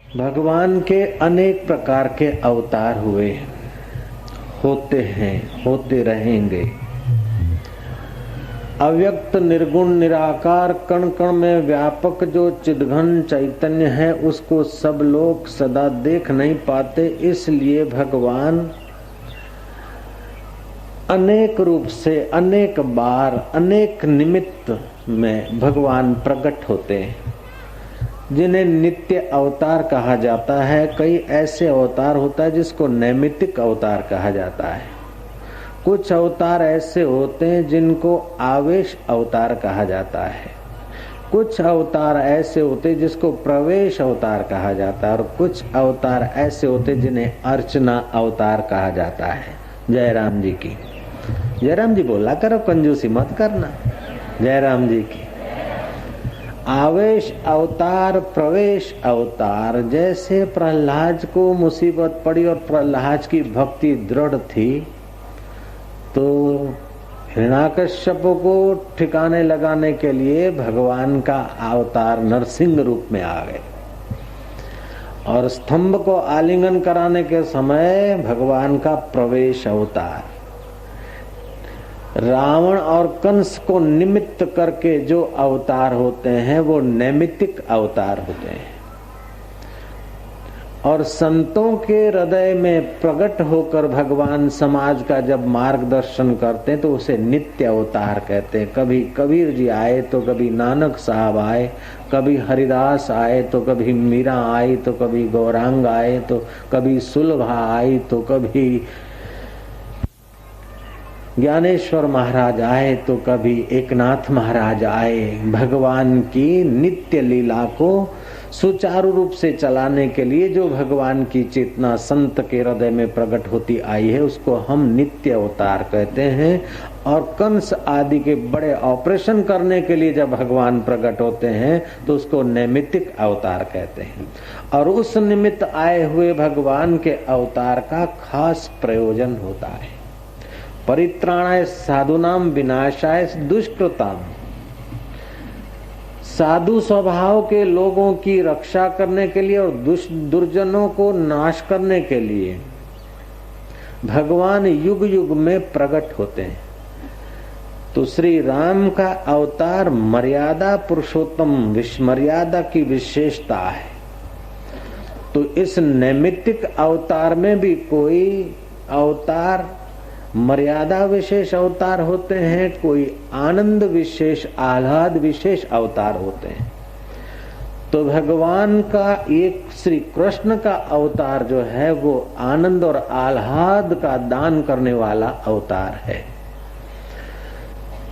भगवान के अनेक प्रकार के अवतार हुए, होते हैं, होते रहेंगे। अव्यक्त निर्गुण निराकार कण कण में व्यापक जो चिद्घन चैतन्य है, उसको सब लोग सदा देख नहीं पाते। इसलिए भगवान अनेक रूप से, अनेक बार, अनेक निमित्त में भगवान प्रकट होते हैं, जिन्हें नित्य अवतार कहा जाता है। कई ऐसे अवतार होता है जिसको नैमित्तिक अवतार कहा जाता है। कुछ अवतार ऐसे होते हैं जिनको आवेश अवतार कहा जाता है। कुछ अवतार ऐसे होते हैं जिसको प्रवेश अवतार कहा जाता है, और कुछ अवतार ऐसे होते हैं जिन्हें अर्चना अवतार कहा जाता है। जयराम जी की जयराम जी बोला करो, कंजूसी मत करना। जयराम जी की आवेश अवतार, प्रवेश अवतार। जैसे प्रहलाद को मुसीबत पड़ी और प्रहलाद की भक्ति दृढ़ थी, तो हिरण्याकश्यप को ठिकाने लगाने के लिए भगवान का अवतार नरसिंह रूप में आ गए, और स्तंभ को आलिंगन कराने के समय भगवान का प्रवेश अवतार। रावण और कंस को निमित्त करके जो अवतार होते हैं वो नैमित्तिक अवतार होते हैं, और संतों के हृदय में प्रकट होकर भगवान समाज का जब मार्गदर्शन करते हैं तो उसे नित्य अवतार कहते हैं। कभी कबीर जी आए तो कभी नानक साहब आए, कभी हरिदास आए तो कभी मीरा आई, तो कभी गौरांग आए, तो कभी सुलभा आई, तो कभी ज्ञानेश्वर महाराज आए, तो कभी एकनाथ महाराज आए। भगवान की नित्य लीला को सुचारू रूप से चलाने के लिए जो भगवान की चेतना संत के हृदय में प्रकट होती आई है, उसको हम नित्य अवतार कहते हैं। और कंस आदि के बड़े ऑपरेशन करने के लिए जब भगवान प्रकट होते हैं तो उसको नैमित्तिक अवतार कहते हैं। और उस निमित्त आए हुए भगवान के अवतार का खास प्रयोजन होता है। परित्राणाय साधुनाम विनाशाय दुष्कृताम। साधु स्वभाव के लोगों की रक्षा करने के लिए और दुर्जनों को नाश करने के लिए भगवान युग युग में प्रकट होते हैं। तो श्री राम का अवतार मर्यादा पुरुषोत्तम, मर्यादा की विशेषता है। तो इस नैमित्तिक अवतार में भी कोई अवतार मर्यादा विशेष अवतार होते हैं, कोई आनंद विशेष, आह्लाद विशेष अवतार होते हैं। तो भगवान का एक श्री कृष्ण का अवतार जो है वो आनंद और आह्लाद का दान करने वाला अवतार है।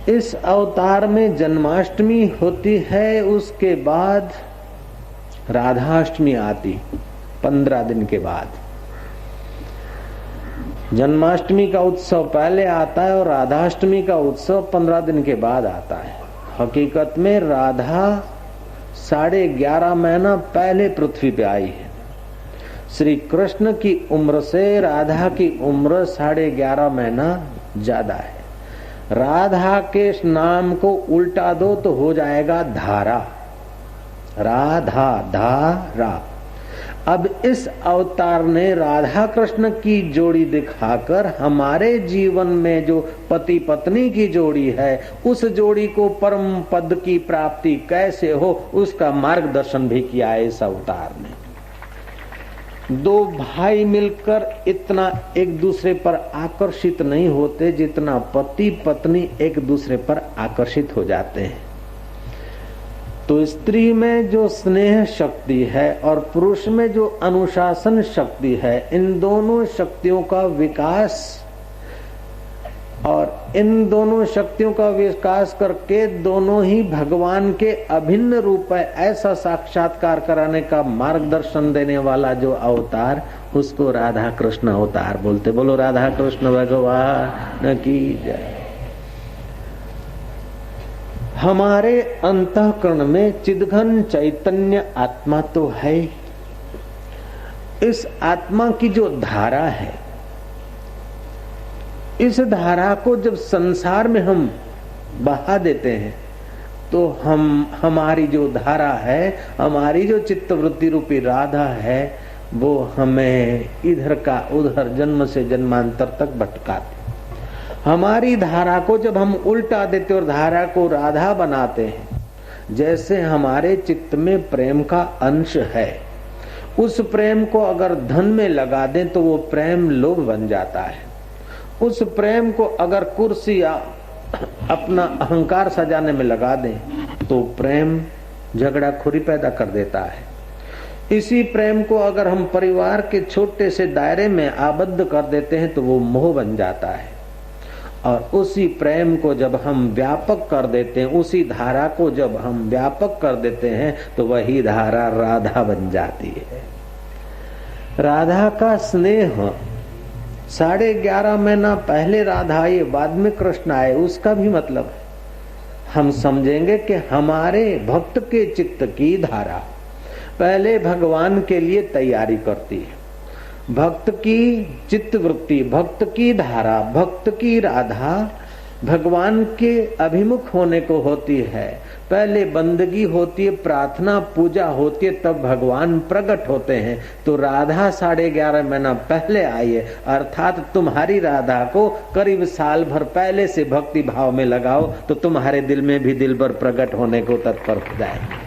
इस अवतार में जन्माष्टमी होती है, उसके बाद राधाष्टमी आती 15 दिन के बाद। जन्माष्टमी का उत्सव पहले आता है और राधाष्टमी का उत्सव 15 दिन के बाद आता है। हकीकत में राधा 11.5 महीना पहले पृथ्वी पे आई है। श्री कृष्ण की उम्र से राधा की उम्र 11.5 महीना ज्यादा है। राधा के नाम को उल्टा दो तो हो जाएगा धारा, राधा धारा। अब इस अवतार ने राधा कृष्ण की जोड़ी दिखाकर हमारे जीवन में जो पति पत्नी की जोड़ी है, उस जोड़ी को परम पद की प्राप्ति कैसे हो उसका मार्गदर्शन भी किया है इस अवतार ने। दो भाई मिलकर इतना एक दूसरे पर आकर्षित नहीं होते जितना पति पत्नी एक दूसरे पर आकर्षित हो जाते हैं। तो स्त्री में जो स्नेह शक्ति है और पुरुष में जो अनुशासन शक्ति है, इन दोनों शक्तियों का विकास, और इन दोनों शक्तियों का विकास करके दोनों ही भगवान के अभिन्न रूप है, ऐसा साक्षात्कार कराने का मार्गदर्शन देने वाला जो अवतार, उसको राधा कृष्ण अवतार बोलते। बोलो राधा कृष्ण भगवान की जय। हमारे अंतःकरण में चिद्घन चैतन्य आत्मा तो है। इस आत्मा की जो धारा है, इस धारा को जब संसार में हम बहा देते हैं, तो हमारी जो धारा है, हमारी जो चित्तवृत्ति रूपी राधा है, वो हमें इधर का उधर जन्म से जन्मांतर तक भटकाती। हमारी धारा को जब हम उल्टा देते और धारा को राधा बनाते हैं, जैसे हमारे चित्त में प्रेम का अंश है, उस प्रेम को अगर धन में लगा दें तो वो प्रेम लोभ बन जाता है। उस प्रेम को अगर कुर्सी या अपना अहंकार सजाने में लगा दें तो प्रेम झगड़ा खुरी पैदा कर देता है। इसी प्रेम को अगर हम परिवार के छोटे से दायरे में आबद्ध कर देते हैं तो वो मोह बन जाता है। और उसी प्रेम को जब हम व्यापक कर देते हैं, उसी धारा को जब हम व्यापक कर देते हैं तो वही धारा राधा बन जाती है। राधा का स्नेह 11.5 महीना पहले राधा आई, बाद में कृष्ण आए, उसका भी मतलब है। हम समझेंगे कि हमारे भक्त के चित्त की धारा पहले भगवान के लिए तैयारी करती है। भक्त की चित्तवृत्ति, भक्त की धारा, भक्त की राधा भगवान के अभिमुख होने को होती है। पहले बंदगी होती है, प्रार्थना पूजा होती है, तब भगवान प्रकट होते हैं। तो राधा 11.5 महीना पहले आई है, अर्थात तुम्हारी राधा को करीब साल भर पहले से भक्ति भाव में लगाओ तो तुम्हारे दिल में भी दिल भर प्रकट होने को तत्पर हो जाएगी।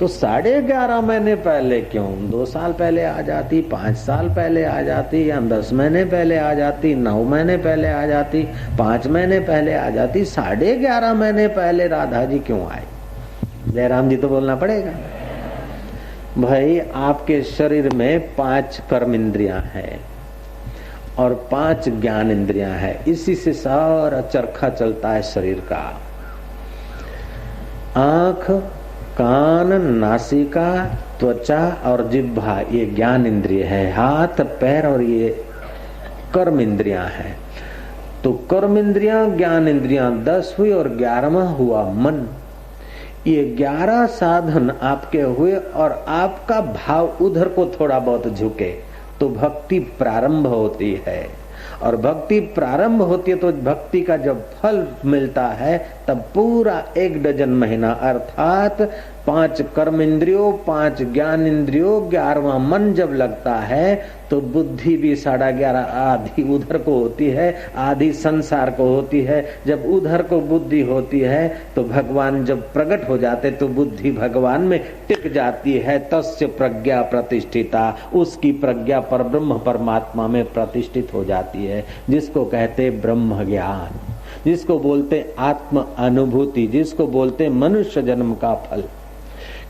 तो 11.5 महीने पहले क्यों? 2 साल पहले आ जाती, 5 साल पहले आ जाती, या 10 महीने पहले आ जाती, 9 महीने पहले आ जाती, 5 महीने पहले आ जाती। 11.5 महीने पहले राधा जी क्यों आए? जयराम जी तो बोलना पड़ेगा भाई। आपके शरीर में 5 कर्म इंद्रियां हैं और 5 ज्ञान इंद्रियां हैं। इसी से सारा चरखा चलता है शरीर का। आंख, कान, नासिका, त्वचा और जिह्वा ये ज्ञान इंद्रिय है। हाथ, पैर और ये कर्म इंद्रियां हैं। तो कर्म इंद्रियां, ज्ञान इंद्रियां 10 हुई और 11वां हुआ मन। ये 11 साधन आपके हुए और आपका भाव उधर को थोड़ा बहुत झुके तो भक्ति प्रारंभ होती है। और भक्ति प्रारंभ होती है तो भक्ति का जब फल मिलता है तब पूरा 1 डजन महीना, अर्थात 5 कर्म इंद्रियों, 5 ज्ञान इंद्रियों, 11वां मन जब लगता है तो बुद्धि भी 11.5 आधी उधर को होती है, आधी संसार को होती है। जब उधर को बुद्धि होती है तो भगवान जब प्रकट हो जाते तो बुद्धि भगवान में टिक जाती है। तस्य प्रज्ञा प्रतिष्ठिता, उसकी प्रज्ञा पर ब्रह्म परमात्मा में प्रतिष्ठित हो जाती है, जिसको कहते ब्रह्म ज्ञान, जिसको बोलते आत्म अनुभूति, जिसको बोलते मनुष्य जन्म का फल।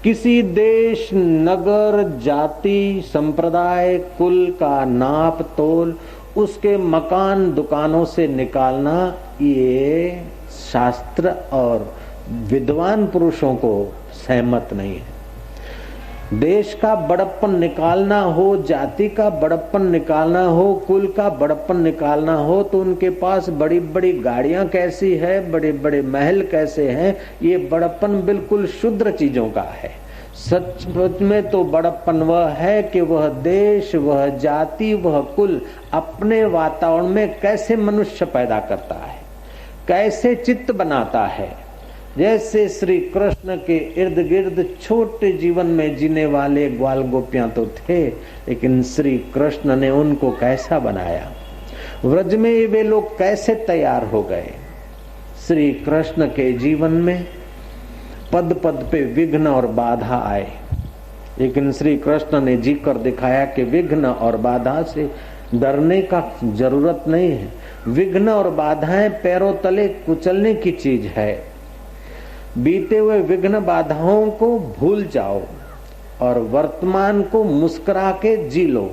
किसी देश, नगर, जाति, संप्रदाय, कुल का नाप तोल, उसके मकान दुकानों से निकालना ये शास्त्र और विद्वान पुरुषों को सहमत नहीं है। देश का बड़प्पन निकालना हो, जाति का बड़प्पन निकालना हो, कुल का बड़प्पन निकालना हो तो उनके पास बड़ी बड़ी गाड़ियां कैसी है, बड़े बड़े महल कैसे हैं, ये बड़प्पन बिल्कुल शुद्र चीजों का है। सच में तो बड़प्पन वह है कि वह देश, वह जाति, वह कुल अपने वातावरण में कैसे मनुष्य पैदा करता है, कैसे चित्त बनाता है। जैसे श्री कृष्ण के इर्द गिर्द छोटे जीवन में जीने वाले ग्वाल गोपियां तो थे, लेकिन श्री कृष्ण ने उनको कैसा बनाया, व्रज में वे लोग कैसे तैयार हो गए। श्री कृष्ण के जीवन में पद पद पे विघ्न और बाधा आए, लेकिन श्री कृष्ण ने जी कर दिखाया कि विघ्न और बाधा से डरने का जरूरत नहीं है। विघ्न और बाधाएं पैरों तले कुचलने की चीज है। बीते हुए विघ्न बाधाओं को भूल जाओ और वर्तमान को मुस्कुरा के जी लो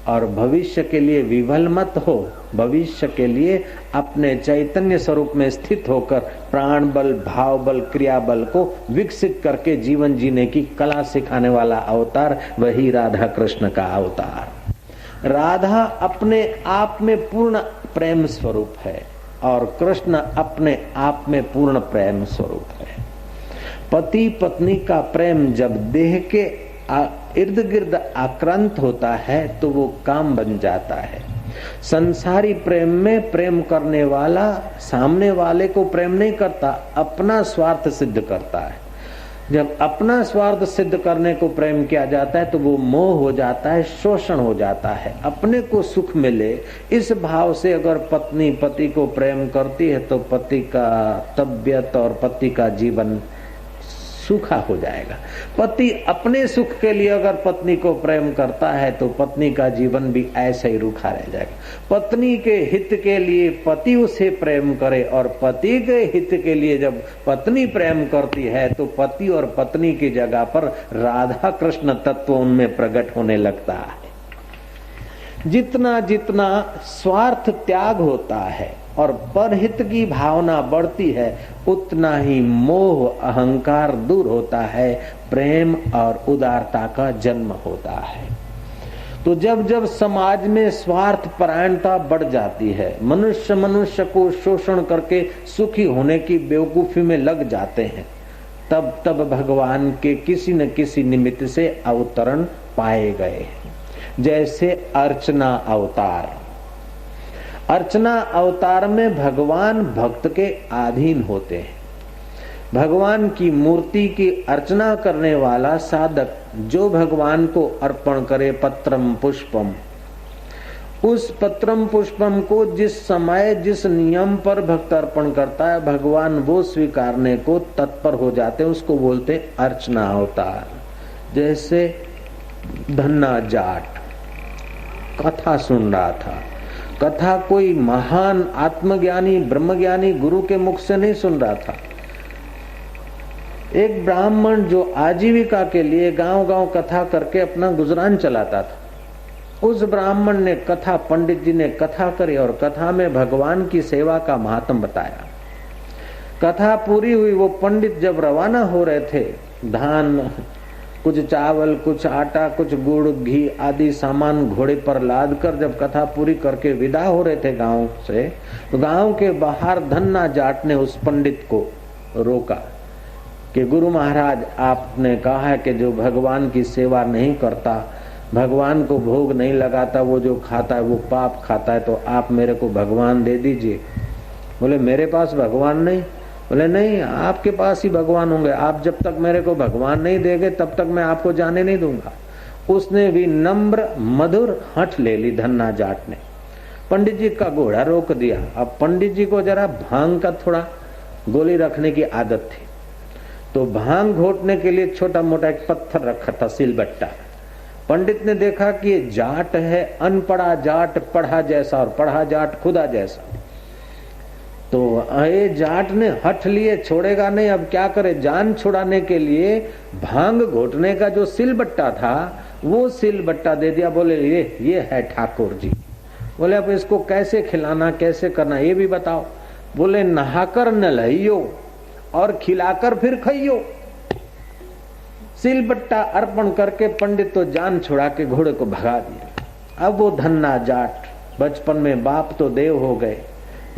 और भविष्य के लिए विवल मत हो। भविष्य के लिए अपने चैतन्य स्वरूप में स्थित होकर प्राण बल, भाव बल, क्रिया बल को विकसित करके जीवन जीने की कला सिखाने वाला अवतार वही राधा कृष्ण का अवतार। राधा अपने आप में पूर्ण प्रेम स्वरूप है और कृष्ण अपने आप में पूर्ण प्रेम स्वरूप है। पति पत्नी का प्रेम जब देह के इर्द गिर्द आक्रांत होता है तो वो काम बन जाता है। संसारी प्रेम में प्रेम करने वाला सामने वाले को प्रेम नहीं करता, अपना स्वार्थ सिद्ध करता है। जब अपना स्वार्थ सिद्ध करने को प्रेम किया जाता है तो वो मोह हो जाता है, शोषण हो जाता है। अपने को सुख मिले इस भाव से अगर पत्नी पति को प्रेम करती है तो पति का तबीयत और पति का जीवन सूखा हो जाएगा। पति अपने सुख के लिए अगर पत्नी को प्रेम करता है तो पत्नी का जीवन भी ऐसे ही रूखा रह जाएगा। पत्नी के हित के लिए पति उसे प्रेम करे और पति के हित के लिए जब पत्नी प्रेम करती है तो पति और पत्नी की जगह पर राधा कृष्ण तत्व उनमें प्रकट होने लगता है। जितना जितना स्वार्थ त्याग होता है और परहित की भावना बढ़ती है उतना ही मोह अहंकार दूर होता है, प्रेम और उदारता का जन्म होता है। तो जब जब समाज में स्वार्थ परायणता बढ़ जाती है, मनुष्य मनुष्य को शोषण करके सुखी होने की बेवकूफी में लग जाते हैं, तब तब भगवान के किसी न किसी निमित्त से अवतरण पाए गए। जैसे अर्चना अवतार, अर्चना अवतार में भगवान भक्त के अधीन होते हैं। भगवान की मूर्ति की अर्चना करने वाला साधक जो भगवान को अर्पण करे पत्रम पुष्पम, उस पत्रम पुष्पम को जिस समय जिस नियम पर भक्त अर्पण करता है भगवान वो स्वीकारने को तत्पर हो जाते हैं, उसको बोलते अर्चना अवतार। जैसे धन्ना जाट कथा सुन रहा था, कथा कोई महान आत्मज्ञानी ब्रह्मज्ञानी गुरु के मुख से नहीं सुन रहा था। एक ब्राह्मण जो आजीविका के लिए गांव-गांव कथा करके अपना गुजरान चलाता था, उस ब्राह्मण ने कथा, पंडित जी ने कथा करी और कथा में भगवान की सेवा का महात्म बताया। कथा पूरी हुई, वो पंडित जब रवाना हो रहे थे, धान, कुछ चावल, कुछ आटा, कुछ गुड़, घी आदि सामान घोड़े पर लाद कर जब कथा पूरी करके विदा हो रहे थे गांव से, तो गांव के बाहर धन्ना जाट ने उस पंडित को रोका कि गुरु महाराज, आपने कहा है कि जो भगवान की सेवा नहीं करता, भगवान को भोग नहीं लगाता, वो जो खाता है वो पाप खाता है, तो आप मेरे को भगवान दे दीजिए। बोले मेरे पास भगवान नहीं। बोले नहीं, आपके पास ही भगवान होंगे, आप जब तक मेरे को भगवान नहीं देंगे तब तक मैं आपको जाने नहीं दूंगा। उसने भी नम्र मधुर हठ ले ली धन्ना जाट ने, पंडित जी का घोड़ा रोक दिया। अब पंडित जी को जरा भांग का थोड़ा गोली रखने की आदत थी, तो भांग घोटने के लिए छोटा मोटा एक पत्थर रखा था, सिलबट्टा। पंडित ने देखा कि ये जाट है, अनपढ़ा जाट पढ़ा जैसा और पढ़ा जाट खुदा जैसा, तो ये जाट ने हठ लिए, छोड़ेगा नहीं। अब क्या करे, जान छुड़ाने के लिए भांग घोटने का जो सिलबट्टा था वो सिलबट्टा दे दिया। बोले ये है ठाकुर जी। बोले अब इसको कैसे खिलाना, कैसे करना ये भी बताओ। बोले नहाकर नलइयो और खिलाकर फिर खाइयो। सिलबट्टा अर्पण करके पंडित तो जान छुड़ा के घोड़े को भगा दिया। अब वो धन्ना जाट, बचपन में बाप तो देव हो गए,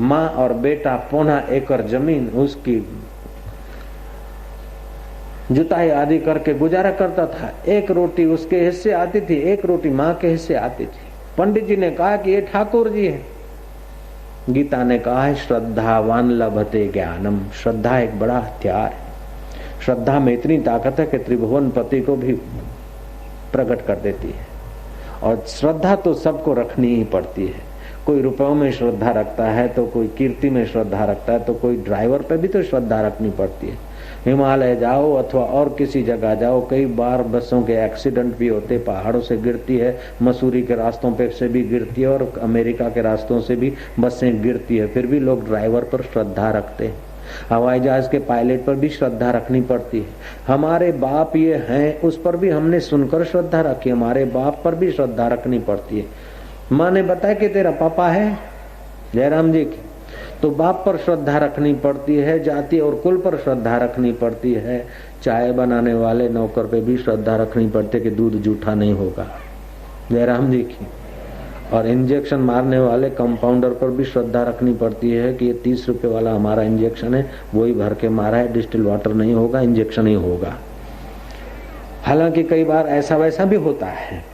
माँ और बेटा 1.5 एकड़ जमीन उसकी जुताई आदि करके गुजारा करता था। एक रोटी उसके हिस्से आती थी, एक रोटी माँ के हिस्से आती थी। पंडित जी ने कहा कि ये ठाकुर जी है। गीता ने कहा है श्रद्धावान लभते ज्ञानम, श्रद्धा एक बड़ा हथियार है। श्रद्धा में इतनी ताकत है कि त्रिभुवन पति को भी प्रकट कर देती है। और श्रद्धा तो सबको रखनी ही पड़ती है। कोई रुपयों में श्रद्धा रखता है, तो कोई कीर्ति में श्रद्धा रखता है, तो कोई ड्राइवर पे भी तो श्रद्धा रखनी पड़ती है। हिमालय जाओ अथवा और किसी जगह जाओ, कई बार बसों के एक्सीडेंट भी होते, पहाड़ों से गिरती है, मसूरी के रास्तों पे से भी गिरती है और अमेरिका के रास्तों से भी बसें गिरती है, फिर भी लोग ड्राइवर पर श्रद्धा रखते हैं। हवाई जहाज के पायलट पर भी श्रद्धा रखनी पड़ती है। हमारे बाप ये हैं, उस पर भी हमने सुनकर श्रद्धा रखी, हमारे बाप पर भी श्रद्धा रखनी पड़ती है। माँ ने बताया कि तेरा पापा है जयराम जी की, तो बाप पर श्रद्धा रखनी पड़ती है, जाति और कुल पर श्रद्धा रखनी पड़ती है। चाय बनाने वाले नौकर पे भी श्रद्धा रखनी पड़ती है कि दूध जूठा नहीं होगा, जयराम जी की। और इंजेक्शन मारने वाले कंपाउंडर पर भी श्रद्धा रखनी पड़ती है कि ये 30 रुपए वाला हमारा इंजेक्शन है, वही भर के मारा है, डिस्टिल वाटर नहीं होगा, इंजेक्शन ही होगा। हालांकि कई बार ऐसा वैसा भी होता है।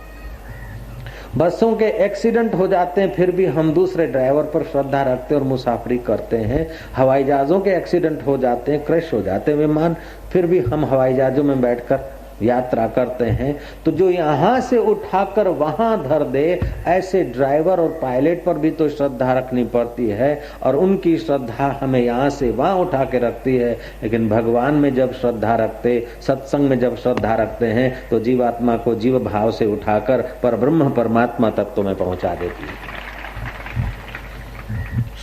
बसों के एक्सीडेंट हो जाते हैं, फिर भी हम दूसरे ड्राइवर पर श्रद्धा रखते हैं और मुसाफरी करते हैं। हवाई जहाजों के एक्सीडेंट हो जाते हैं, क्रैश हो जाते हैं विमान, फिर भी हम हवाई जहाजों में बैठकर यात्रा करते हैं। तो जो यहाँ से उठाकर वहां धर दे, ऐसे ड्राइवर और पायलट पर भी तो श्रद्धा रखनी पड़ती है, और उनकी श्रद्धा हमें यहाँ से वहां उठा के रखती है। लेकिन भगवान में जब श्रद्धा रखते, सत्संग में जब श्रद्धा रखते हैं, तो जीवात्मा को जीव भाव से उठाकर पर ब्रह्म परमात्मा तत्व में पहुंचा देती है।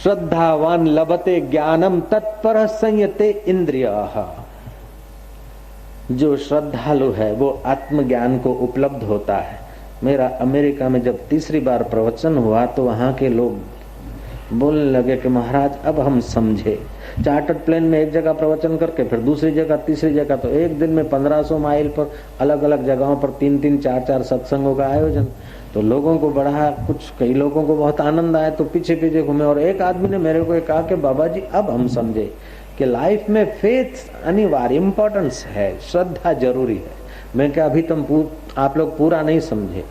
श्रद्धावान लभते ज्ञानम तत्पर संयते इंद्रियः। जो श्रद्धालु है वो आत्मज्ञान को उपलब्ध होता है। मेरा अमेरिका में जब तीसरी बार प्रवचन हुआ तो वहां के लोग बोलने लगे कि महाराज अब हम समझे। चार्टर्ड प्लेन में एक जगह प्रवचन करके फिर दूसरी जगह, तीसरी जगह, तो एक दिन में 1500 माइल पर अलग अलग जगहों पर 3-3, 4-4 सत्संगों का आयोजन। तो लोगों को बड़ा कुछ, कई लोगों को बहुत आनंद आया, तो पीछे पीछे घूमे। और एक आदमी ने मेरे को कहा कि बाबा जी अब हम समझे कि लाइफ में फेथ अनिवार्य, इम्पोर्टेंस है, श्रद्धा जरूरी है। मैं क्या अभी तुम आप लोग पूरा नहीं समझे।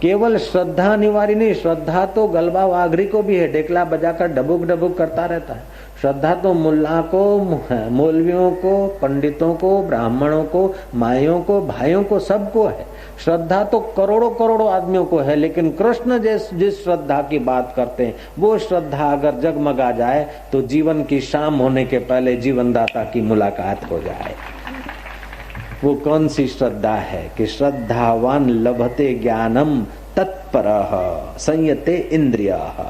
केवल श्रद्धा अनिवार्य नहीं, श्रद्धा तो गलबा वाघरी को भी है, डेकला बजाकर डबुक डबुक करता रहता है। श्रद्धा तो मुल्ला को, मौलवियों को, पंडितों को, ब्राह्मणों को, माइयों को, भाइयों को, सबको है। श्रद्धा तो करोड़ों करोड़ों आदमियों को है। लेकिन कृष्ण जिस श्रद्धा की बात करते हैं, वो श्रद्धा अगर जगमगा जाए तो जीवन की शाम होने के पहले जीवनदाता की मुलाकात हो जाए। वो कौन सी श्रद्धा है कि श्रद्धावान लभते ज्ञानम तत्परः संयते इंद्रियः।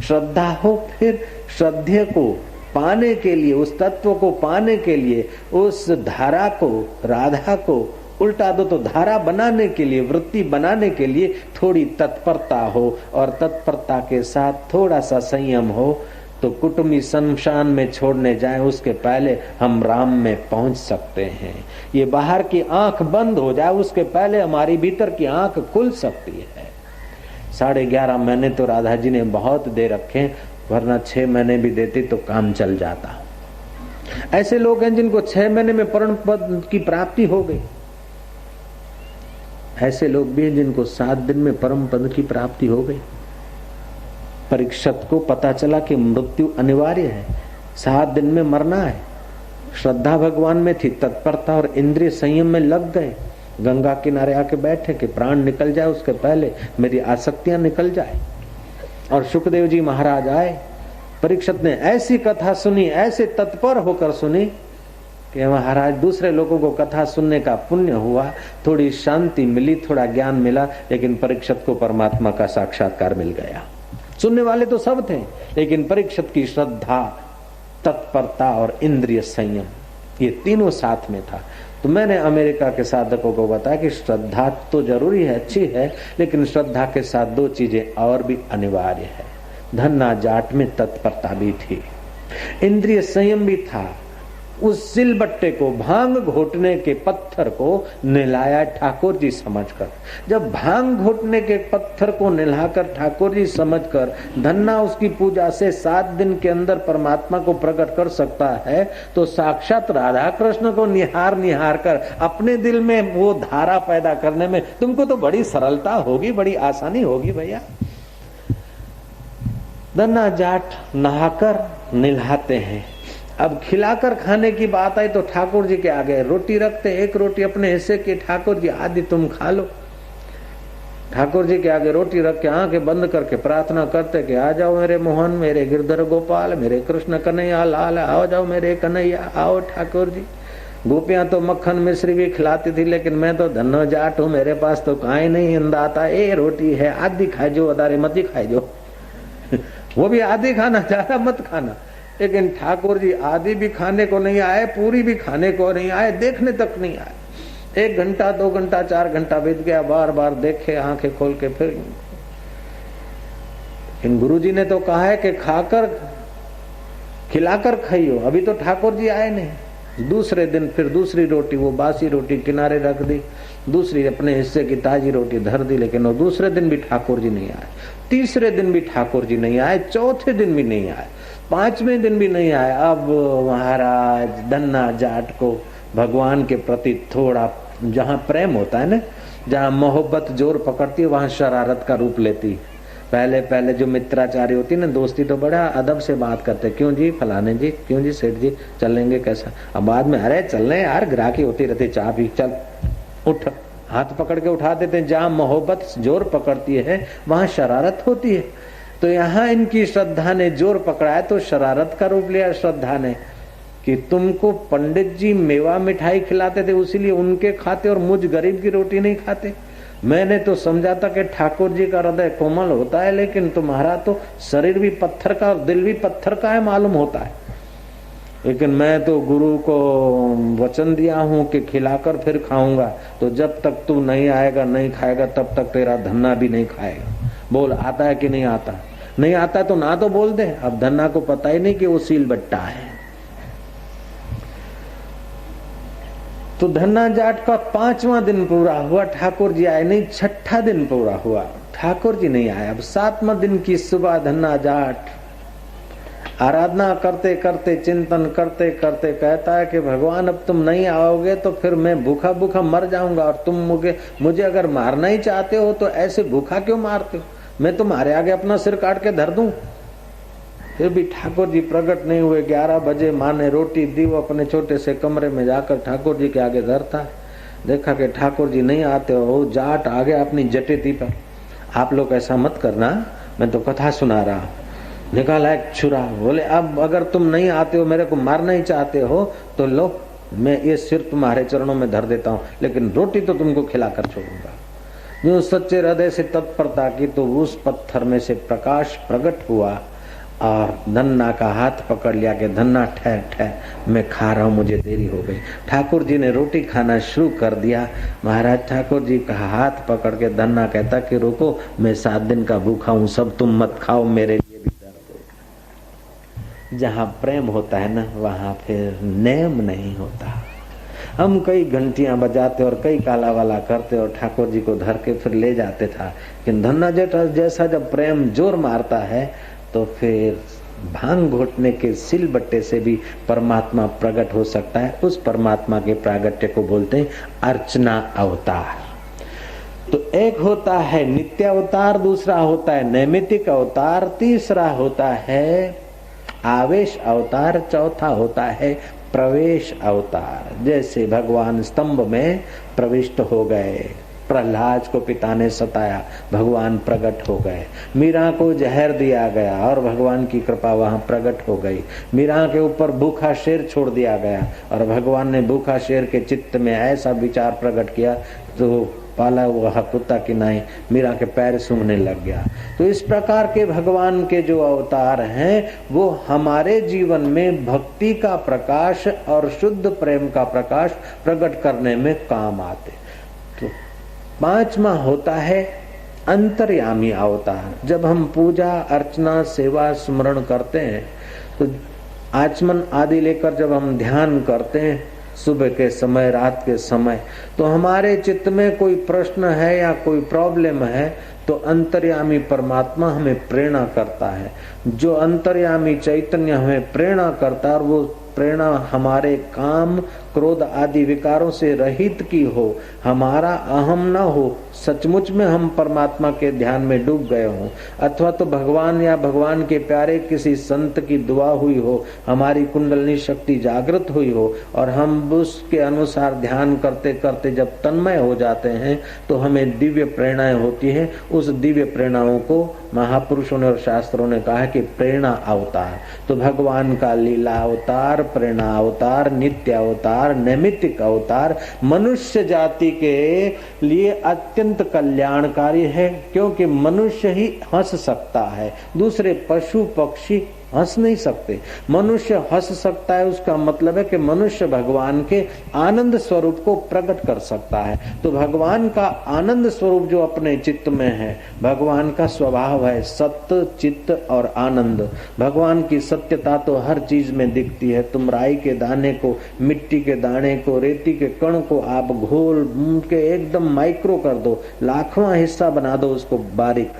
श्रद्धा हो, फिर श्रद्धेय को पाने के लिए, उस तत्व को पाने के लिए, उस धारा को, राधा को उल्टा दो तो धारा बनाने के लिए, वृत्ति बनाने के लिए थोड़ी तत्परता हो, और तत्परता के साथ थोड़ा सा संयम हो, तो कुटुंबी शमशान में छोड़ने जाएं उसके पहले हम राम में पहुंच सकते हैं। ये बाहर की आंख बंद हो जाए उसके पहले हमारी भीतर की आंख खुल सकती है। 11.5 महीने तो राधा जी ने बहुत दे रखे, वरना 6 महीने भी देती तो काम चल जाता। ऐसे लोग हैं जिनको 6 महीने में परम पद की प्राप्ति हो गई। ऐसे लोग भी हैं जिनको 7 दिन में परम पद की प्राप्ति हो गई। परीक्षित को पता चला कि मृत्यु अनिवार्य है, 7 दिन में मरना है। श्रद्धा भगवान में थी, तत्परता और इंद्रिय संयम में लग गए। गंगा किनारे आके बैठे कि प्राण निकल जाए उसके पहले मेरी आसक्तियां निकल जाए। और सुखदेव जी महाराज आए, परीक्षित ने ऐसी कथा सुनी, ऐसे तत्पर होकर सुनी कि महाराज दूसरे लोगों को कथा सुनने का पुण्य हुआ, थोड़ी शांति मिली, थोड़ा ज्ञान मिला, लेकिन परीक्षित को परमात्मा का साक्षात्कार मिल गया। सुनने वाले तो सब थे, लेकिन परीक्षित की श्रद्धा, तत्परता और इंद्रिय संयम, ये तीनों साथ में था। तो मैंने अमेरिका के साधकों को बताया कि श्रद्धा तो जरूरी है, अच्छी है, लेकिन श्रद्धा के साथ 2 चीजें और भी अनिवार्य है। धन्ना जाट में तत्परता भी थी, इंद्रिय संयम भी था। उस सिलबट्टे को, भांग घोटने के पत्थर को नहलाया ठाकुर जी समझकर। जब भांग घोटने के पत्थर को नहलाकर ठाकुर जी समझकर धन्ना उसकी पूजा से 7 दिन के अंदर परमात्मा को प्रकट कर सकता है, तो साक्षात राधा कृष्ण को निहार कर अपने दिल में वो धारा पैदा करने में तुमको तो बड़ी सरलता होगी, बड़ी आसानी होगी भैया। धन्ना जाट नहाकर नहलाते हैं। अब खिलाकर खाने की बात आई तो ठाकुर जी के आगे रोटी रखते, 1 रोटी अपने हिस्से की, ठाकुर जी आदि तुम खा लो। ठाकुर जी के आगे रोटी रख के आंखें बंद करके प्रार्थना करते कि आ जाओ मेरे मोहन, मेरे गिरधर गोपाल, मेरे कृष्ण कन्हैया लाल, आओ जाओ मेरे कन्हैया, आओ ठाकुर जी। गोपियां तो मक्खन मिश्री भी खिलाती थी, लेकिन मैं तो धन्नो जाट हूं, मेरे पास तो काई नहीं अंदाता, ए रोटी है आदि खाइजो, अदारे मत ही खाइजो। वो भी आदि खाना, ज्यादा मत खाना। लेकिन ठाकुर जी आदि भी खाने को नहीं आए, पूरी भी खाने को नहीं आए, देखने तक नहीं आए। 1 घंटा 2 घंटा 4 घंटा बीत गया, बार बार देखे आंखें खोल के, फिर इन गुरुजी ने तो कहा है कि खाकर खिलाकर खाइयो। अभी तो ठाकुर जी आए नहीं। दूसरे दिन फिर दूसरी रोटी, वो बासी रोटी किनारे रख दी, दूसरी अपने हिस्से की ताजी रोटी धर दी, लेकिन वो दूसरे दिन भी ठाकुर जी नहीं आए, तीसरे दिन भी ठाकुर जी नहीं आए, चौथे दिन भी नहीं आए, 5वें दिन भी नहीं आए। अब महाराज धन्ना जाट को भगवान के प्रति थोड़ा, जहां प्रेम होता है ना, जहाँ मोहब्बत जोर पकड़ती है वहाँ शरारत का रूप लेती। पहले पहले जो मित्राचारी होती है ना, दोस्ती तो बड़ा अदब से बात करते, क्यों जी फलाने जी, क्यों जी सेठ जी, चलेंगे कैसा। अब बाद में अरे चलने यार, ग्राहकी होती रहती, चाय पी, चल उठ, हाथ पकड़ के उठा देते हैं। जहाँ मोहब्बत जोर पकड़ती है वहाँ शरारत होती है। तो यहाँ इनकी श्रद्धा ने जोर पकड़ा है तो शरारत का रूप लिया श्रद्धा ने, कि तुमको पंडित जी मेवा मिठाई खिलाते थे इसीलिए उनके खाते और मुझ गरीब की रोटी नहीं खाते। मैंने तो समझा था कि ठाकुर जी का हृदय कोमल होता है, लेकिन तुम्हारा तो शरीर भी पत्थर का और दिल भी पत्थर का है मालूम होता है। लेकिन मैं तो गुरु को वचन दिया हूं कि खिलाकर फिर खाऊंगा, तो जब तक तू नहीं आएगा नहीं खाएगा तब तक तेरा धन्ना भी नहीं खाएगा। बोल आता है कि नहीं आता? नहीं आता तो ना तो बोल दे। अब धन्ना को पता ही नहीं कि वो सील बट्टा है। तो धन्ना जाट का 5वां दिन पूरा हुआ, ठाकुर जी आए नहीं। 6ठा दिन पूरा हुआ, ठाकुर जी नहीं आए। अब 7वां दिन की सुबह धन्ना जाट आराधना करते करते चिंतन करते करते कहता है कि भगवान अब तुम नहीं आओगे तो फिर मैं भूखा भूखा मर जाऊंगा, और तुम मुझे अगर मारना ही चाहते हो तो ऐसे भूखा क्यों मारते हो? मैं तुम्हारे आगे अपना सिर काट के धर दूं। फिर भी ठाकुर जी प्रकट नहीं हुए। 11 बजे माँ ने रोटी दी, वो अपने छोटे से कमरे में जाकर ठाकुर जी के आगे धरता। देखा कि ठाकुर जी नहीं आते हो। जाट आ गया अपनी जटेती पर। आप लोग ऐसा मत करना, मैं तो कथा सुना रहा। निकाला एक छुरा, बोले अब अगर तुम नहीं आते हो, मेरे को मारना ही चाहते हो तो लो, मैं ये सिर तुम्हारे चरणों में धर देता हूँ, लेकिन रोटी तो तुमको खिलाकर छोड़ूंगा। जो सच्चे हृदय से तत्परता की तो उस पत्थर में से प्रकाश प्रकट हुआ और धन्ना का हाथ पकड़ लिया कि धन्ना ठहर ठहर, मैं खा रहा हूँ, मुझे देरी हो गई। ठाकुर जी ने रोटी खाना शुरू कर दिया। महाराज ठाकुर जी का हाथ पकड़ के धन्ना कहता कि रुको, मैं 7 दिन का भूखा हूँ, सब तुम मत खाओ, मेरे लिए भी दर्द हो। जहाँ प्रेम होता है ना वहाँ फिर नेम नहीं होता। हम कई घंटियां बजाते और कई काला वाला करते और ठाकुर जी को धर के फिर ले जाते था। लेकिन धन्ना जैसा जब प्रेम जोर मारता है तो फिर भांग घोटने के सिलबट्टे से भी परमात्मा प्रकट हो सकता है। उस परमात्मा के प्रागट्य को बोलते हैं अर्चना अवतार। तो एक होता है नित्य अवतार, दूसरा होता है नैमित्तिक अवतार, तीसरा होता है आवेश अवतार, चौथा होता है प्रवेश अवतार। जैसे भगवान स्तंभ में प्रविष्ट हो गए, प्रहलाद को पिता ने सताया, भगवान प्रकट हो गए। मीरा को जहर दिया गया और भगवान की कृपा वहां प्रकट हो गई। मीरा के ऊपर भूखा शेर छोड़ दिया गया और भगवान ने भूखा शेर के चित्त में ऐसा विचार प्रकट किया तो पाला हुआ कुत्ता की नाई मीरा के पैर सूंघने लग गया। तो इस प्रकार के भगवान के जो अवतार हैं वो हमारे जीवन में भक्ति का प्रकाश और शुद्ध प्रेम का प्रकाश प्रकट करने में काम आते। तो 5वां होता है अंतर्यामी अवतार। जब हम पूजा अर्चना सेवा स्मरण करते हैं तो आचमन आदि लेकर जब हम ध्यान करते हैं सुबह के समय रात के समय, तो हमारे चित्त में कोई प्रश्न है या कोई प्रॉब्लम है तो अंतर्यामी परमात्मा हमें प्रेरणा करता है। जो अंतर्यामी चैतन्य हमें प्रेरणा करता है और वो प्रेरणा हमारे काम क्रोध आदि विकारों से रहित की हो, हमारा अहम न हो, सचमुच में हम परमात्मा के ध्यान में डूब गए हों, अथवा तो भगवान या भगवान के प्यारे किसी संत की दुआ हुई हो, हमारी कुंडलनी शक्ति जागृत हुई हो और हम उसके अनुसार ध्यान करते करते जब तन्मय हो जाते हैं तो हमें दिव्य प्रेरणाएं होती है। उस दिव्य प्रेरणाओं को महापुरुषों ने और शास्त्रों ने कहा है कि प्रेरणा अवतार। तो भगवान का लीला अवतार, प्रेरणा अवतार, नित्य अवतार, नैमित्तिक अवतार मनुष्य जाति के लिए अत्यंत कल्याणकारी है, क्योंकि मनुष्य ही हंस सकता है, दूसरे पशु पक्षी हंस नहीं सकते। मनुष्य हंस सकता है, उसका मतलब है कि मनुष्य भगवान के आनंद स्वरूप को प्रकट कर सकता है। तो भगवान का आनंद स्वरूप जो अपने चित्त में है, भगवान का स्वभाव है सत्य चित्त और आनंद। भगवान की सत्यता तो हर चीज में दिखती है। तुम राई के दाने को, मिट्टी के दाने को, रेती के कण को आप घोल के एकदम माइक्रो कर दो, लाखवां हिस्सा बना दो उसको बारीक,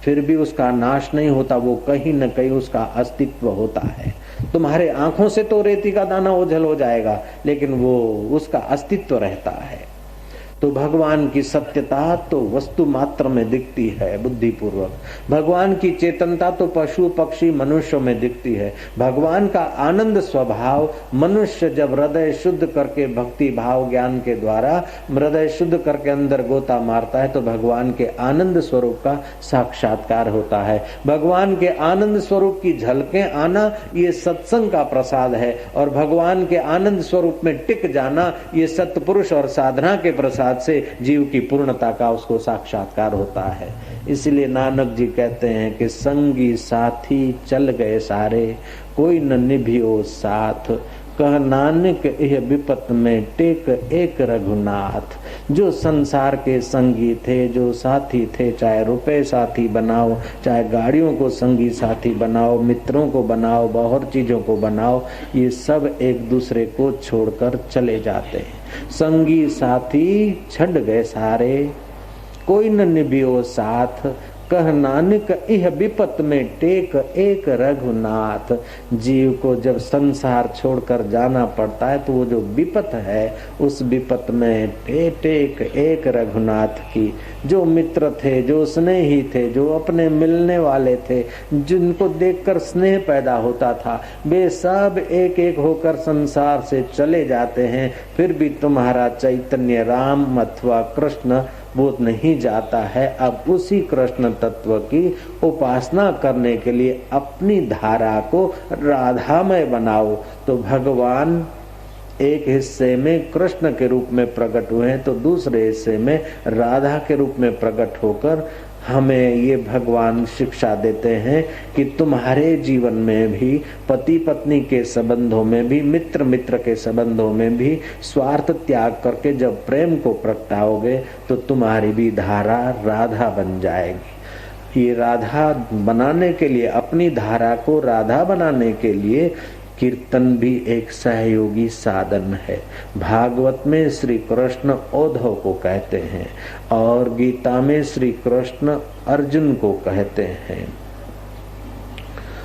फिर भी उसका नाश नहीं होता, वो कहीं न कहीं उसका अस्तित्व होता है। तुम्हारे आंखों से तो रेती का दाना ओझल हो जाएगा, लेकिन वो उसका अस्तित्व रहता है। तो भगवान की सत्यता तो वस्तु मात्र में दिखती है बुद्धि पूर्वक, भगवान की चेतनता तो पशु पक्षी मनुष्यों में दिखती है, भगवान का आनंद स्वभाव मनुष्य जब हृदय शुद्ध करके भक्ति भाव ज्ञान के द्वारा हृदय शुद्ध करके अंदर गोता मारता है तो भगवान के आनंद स्वरूप का साक्षात्कार होता है। भगवान के आनंद स्वरूप की झलकें आना ये सत्संग का प्रसाद है, और भगवान के आनंद स्वरूप में टिक जाना ये सत्पुरुष और साधना के प्रसाद से जीव की पूर्णता का उसको साक्षात्कार होता है। इसलिए नानक जी कहते हैं कि संगी साथी चल गए सारे, कोई न निभियो साथ, कह नानक यह विपत में टेक एक रघुनाथ। जो संसार के संगी थे, जो साथी थे, चाहे रुपए साथी बनाओ, चाहे गाड़ियों को संगी साथी बनाओ, मित्रों को बनाओ, बहुत चीजों को बनाओ, ये सब एक दूसरे को छोड़कर चले जाते हैं। संगी साथी छड़ गए सारे, कोई न निभियो साथ, कह नानक यह विपत में टेक एक रघुनाथ। जीव को जब संसार छोड़कर जाना पड़ता है तो वो जो विपत है उस विपत में टेक एक रघुनाथ की। जो मित्र थे, जो स्नेही थे, जो अपने मिलने वाले थे, जिनको देखकर स्नेह पैदा होता था, वे सब एक एक होकर संसार से चले जाते हैं। फिर भी तुम्हारा चैतन्य राम अथवा कृष्ण वो नहीं जाता है। अब उसी कृष्ण तत्व की उपासना करने के लिए अपनी धारा को राधामय बनाओ। तो भगवान एक हिस्से में कृष्ण के रूप में प्रकट हुए हैं तो दूसरे हिस्से में राधा के रूप में प्रकट होकर हमें ये भगवान शिक्षा देते हैं कि तुम्हारे जीवन में भी, पति पत्नी के संबंधों में भी, मित्र मित्र के संबंधों में भी स्वार्थ त्याग करके जब प्रेम को प्रगटाओगे तो तुम्हारी भी धारा राधा बन जाएगी। ये राधा बनाने के लिए, अपनी धारा को राधा बनाने के लिए कीर्तन भी एक सहयोगी साधन है। भागवत में श्री कृष्ण उद्धव को कहते हैं और गीता में श्री कृष्ण अर्जुन को कहते हैं।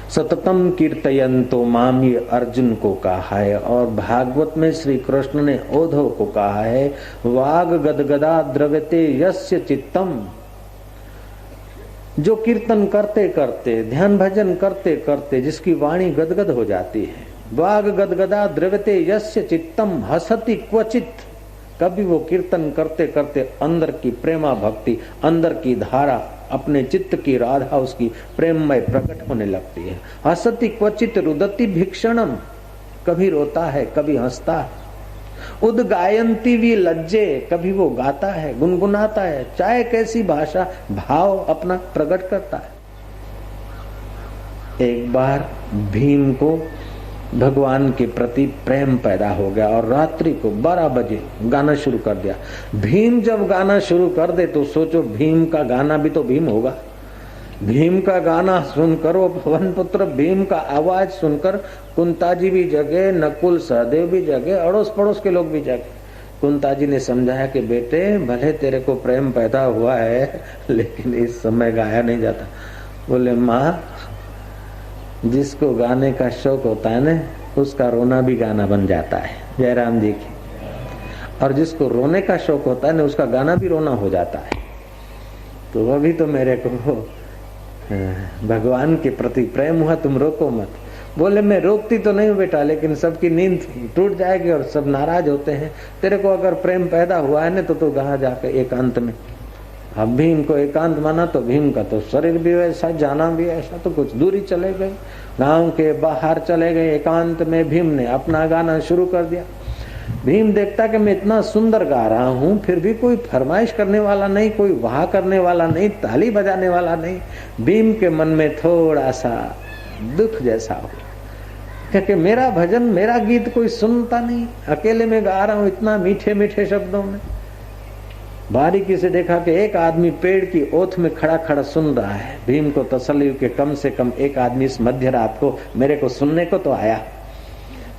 सततम कीर्तयन्तो माम, ये अर्जुन को कहा है, और भागवत में श्री कृष्ण ने उद्धव को कहा है, वाग गदगदा द्रवते यस्य चित्तम। जो कीर्तन करते करते, ध्यान भजन करते करते जिसकी वाणी गदगद हो जाती है, वाग गदगदा द्रवते यस्य चित्तम हसति क्वचित। कभी वो कीर्तन करते करते अंदर की प्रेमा भक्ति, अंदर की धारा, अपने चित्त की राधा उसकी प्रेममय प्रकट होने लगती है। हसति क्वचित रुदति भिक्षणम, कभी रोता है कभी हंसता है। उद्गायन्ति भी लज्जे, कभी वो गाता है, गुनगुनाता है, चाहे कैसी भाषा, भाव अपना प्रकट करता है। एक बार भीम को भगवान के प्रति प्रेम पैदा हो गया और रात्रि को 12 बजे गाना शुरू कर दिया। भीम जब गाना शुरू कर दे तो सोचो भीम का गाना भी तो भीम होगा। भीम का गाना सुनकर, वो पवन पुत्र भीम का आवाज सुनकर कुंता जी भी जगे, नकुल सहदेव भी जगे, अड़ोस पड़ोस के लोग भी जगे। कुंता जी ने समझाया कि बेटे भले तेरे को प्रेम पैदा हुआ है लेकिन इस समय गाया नहीं जाता। बोले माँ, जिसको गाने का शौक होता है ना उसका रोना भी गाना बन जाता है, जयराम जी की। और जिसको रोने का शौक होता है ना उसका गाना भी रोना हो जाता है। तो अभी तो मेरे को भगवान के प्रति प्रेम हुआ, तुम रोको मत। बोले मैं रोकती तो नहीं हूँ बेटा, लेकिन सबकी नींद टूट जाएगी और सब नाराज होते हैं। तेरे को अगर प्रेम पैदा हुआ है ना तो तू कहाँ जाके एकांत में। अब भीम को एकांत माना तो भीम का तो शरीर भी वैसा, जाना भी ऐसा, तो कुछ दूरी चले गए, गांव के बाहर चले गए। एकांत में भीम ने अपना गाना शुरू कर दिया। भीम देखता कि मैं इतना सुंदर गा रहा हूँ फिर भी कोई फरमाइश करने वाला नहीं, कोई वाह करने वाला नहीं, ताली बजाने वाला नहीं। भीम के मन में थोड़ा सा दुख जैसा हो, क्योंकि मेरा भजन, मेरा गीत कोई सुनता नहीं, अकेले में गा रहा हूँ इतना मीठे मीठे शब्दों में। बारीकी से देखा कि एक आदमी पेड़ की ओथ में खड़ा खड़ा सुन रहा है। भीम को तसल्ली कि कम से कम एक आदमी इस मध्य रात को मेरे को सुनने को तो आया।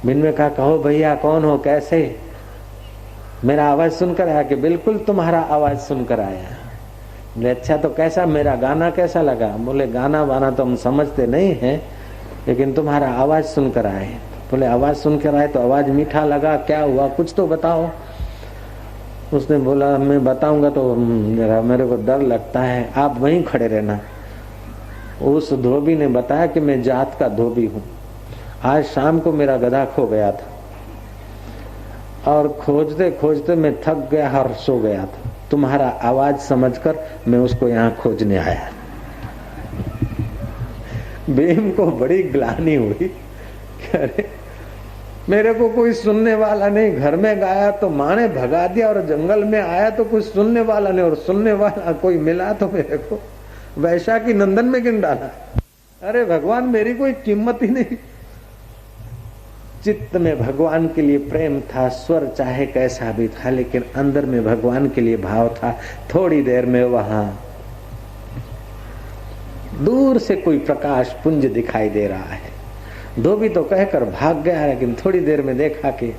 भीम ने कहा, कहो भैया कौन हो, कैसे? मेरा आवाज सुनकर आया? कि बिल्कुल तुम्हारा आवाज सुनकर आया। बोले अच्छा, तो कैसा मेरा गाना कैसा लगा? बोले गाना वाना तो हम समझते नहीं है, लेकिन तुम्हारा आवाज सुनकर आए। बोले आवाज सुनकर आए तो आवाज मीठा लगा, क्या हुआ कुछ तो बताओ। उसने बोला मैं बताऊंगा तो जरा मेरे को डर लगता है, आप वहीं खड़े रहना। उस धोबी ने बताया कि मैं जात का धोबी हूँ, आज शाम को मेरा गधा खो गया था और खोजते खोजते मैं थक गया और सो गया था, तुम्हारा आवाज समझकर मैं उसको यहाँ खोजने आया। भीम को बड़ी ग्लानि हुई, अरे मेरे को कोई सुनने वाला नहीं, घर में गाया तो माँ ने भगा दिया और जंगल में आया तो कोई सुनने वाला नहीं, और सुनने वाला कोई मिला तो मेरे को वैशाखी नंदन में गिन डाला। अरे भगवान मेरी कोई कीमत ही नहीं। चित्त में भगवान के लिए प्रेम था, स्वर चाहे कैसा भी था, लेकिन अंदर में भगवान के लिए भाव था। थोड़ी देर में वहां दूर से कोई प्रकाश पुंज दिखाई दे रहा है। धोबी तो कहकर भाग गया, लेकिन थोड़ी देर में देखा कि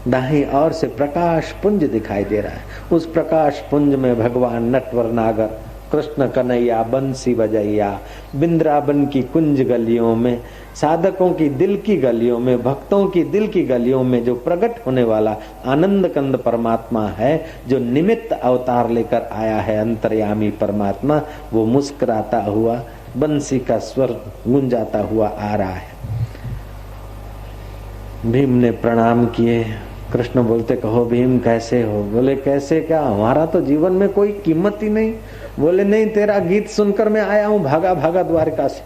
दाहिनी ओर से प्रकाश पुंज दिखाई दे रहा है। उस प्रकाश पुंज में भगवान नटवर नागर कृष्ण कन्हैया बंसी बजैया बिंद्रावन की कुंज गलियों में, साधकों की दिल की गलियों में, भक्तों की दिल की गलियों में जो प्रकट होने वाला आनंद कंद परमात्मा है, जो निमित्त अवतार लेकर आया है अंतर्यामी परमात्मा, वो मुस्कुराता हुआ बंसी का स्वर गुंजाता हुआ आ रहा है। भीम ने प्रणाम किए। कृष्ण बोलते कहो भीम कैसे हो? बोले कैसे क्या, हमारा तो जीवन में कोई कीमत ही नहीं। बोले नहीं, तेरा गीत सुनकर मैं आया हूं भागा भागा द्वारका से।